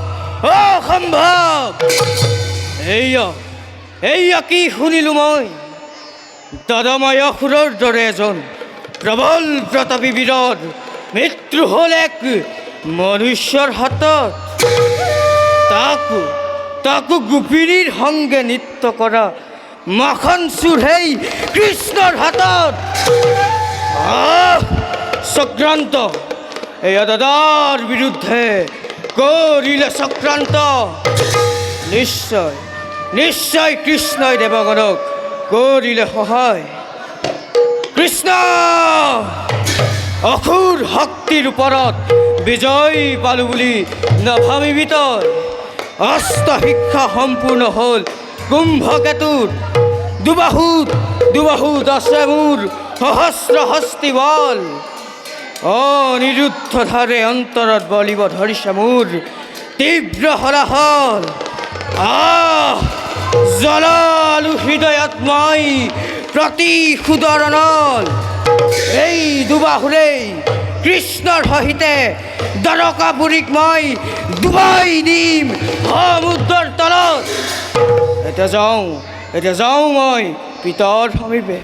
অসম্ভৱ। এইয়া কি শুনিলোঁ মই? দাদাময় অসুৰৰ দৰে এজন প্ৰবল প্ৰতাপী বীৰৰ মৃত্যু হ'ল এক মনুষ্যৰ হাতত। তাকো গোপিনীৰ সংগে নৃত্য কৰা মাখন চোৰ সেই কৃষ্ণৰ হাতত। চক্ৰান্ত, এয়া দাদাৰ বিৰুদ্ধে কৰিলে চক্ৰান্ত। নিশ্চয় নিশ্চয় কৃষ্ণই দেৱগণক কৰিলে সহায়। কৃষ্ণ অসুৰ শক্তিৰ ওপৰত বিজয় পালো বুলি নাভাবিবি তই। অস্ত শিক্ষা সম্পূৰ্ণ হ'ল কুম্ভকেতুৰ। দুবাহুত আছে মোৰ সহস্ৰ হস্তি বল। অনিৰুদ্ধ ধাৰে অন্তৰত বলিব ধৰিছে মোৰ তীব্ৰ হলাহল। জ্বলালো হৃদয়ত মই প্ৰতিশোধৰ অনল। এই দুবাহুৰেই কৃষ্ণৰ সহিতে দ্বাৰকাপুৰীক মই ডুবাই দিম সমুদ্ৰৰ তলত। এতিয়া যাওঁ মই পিতাৰ সমীপে।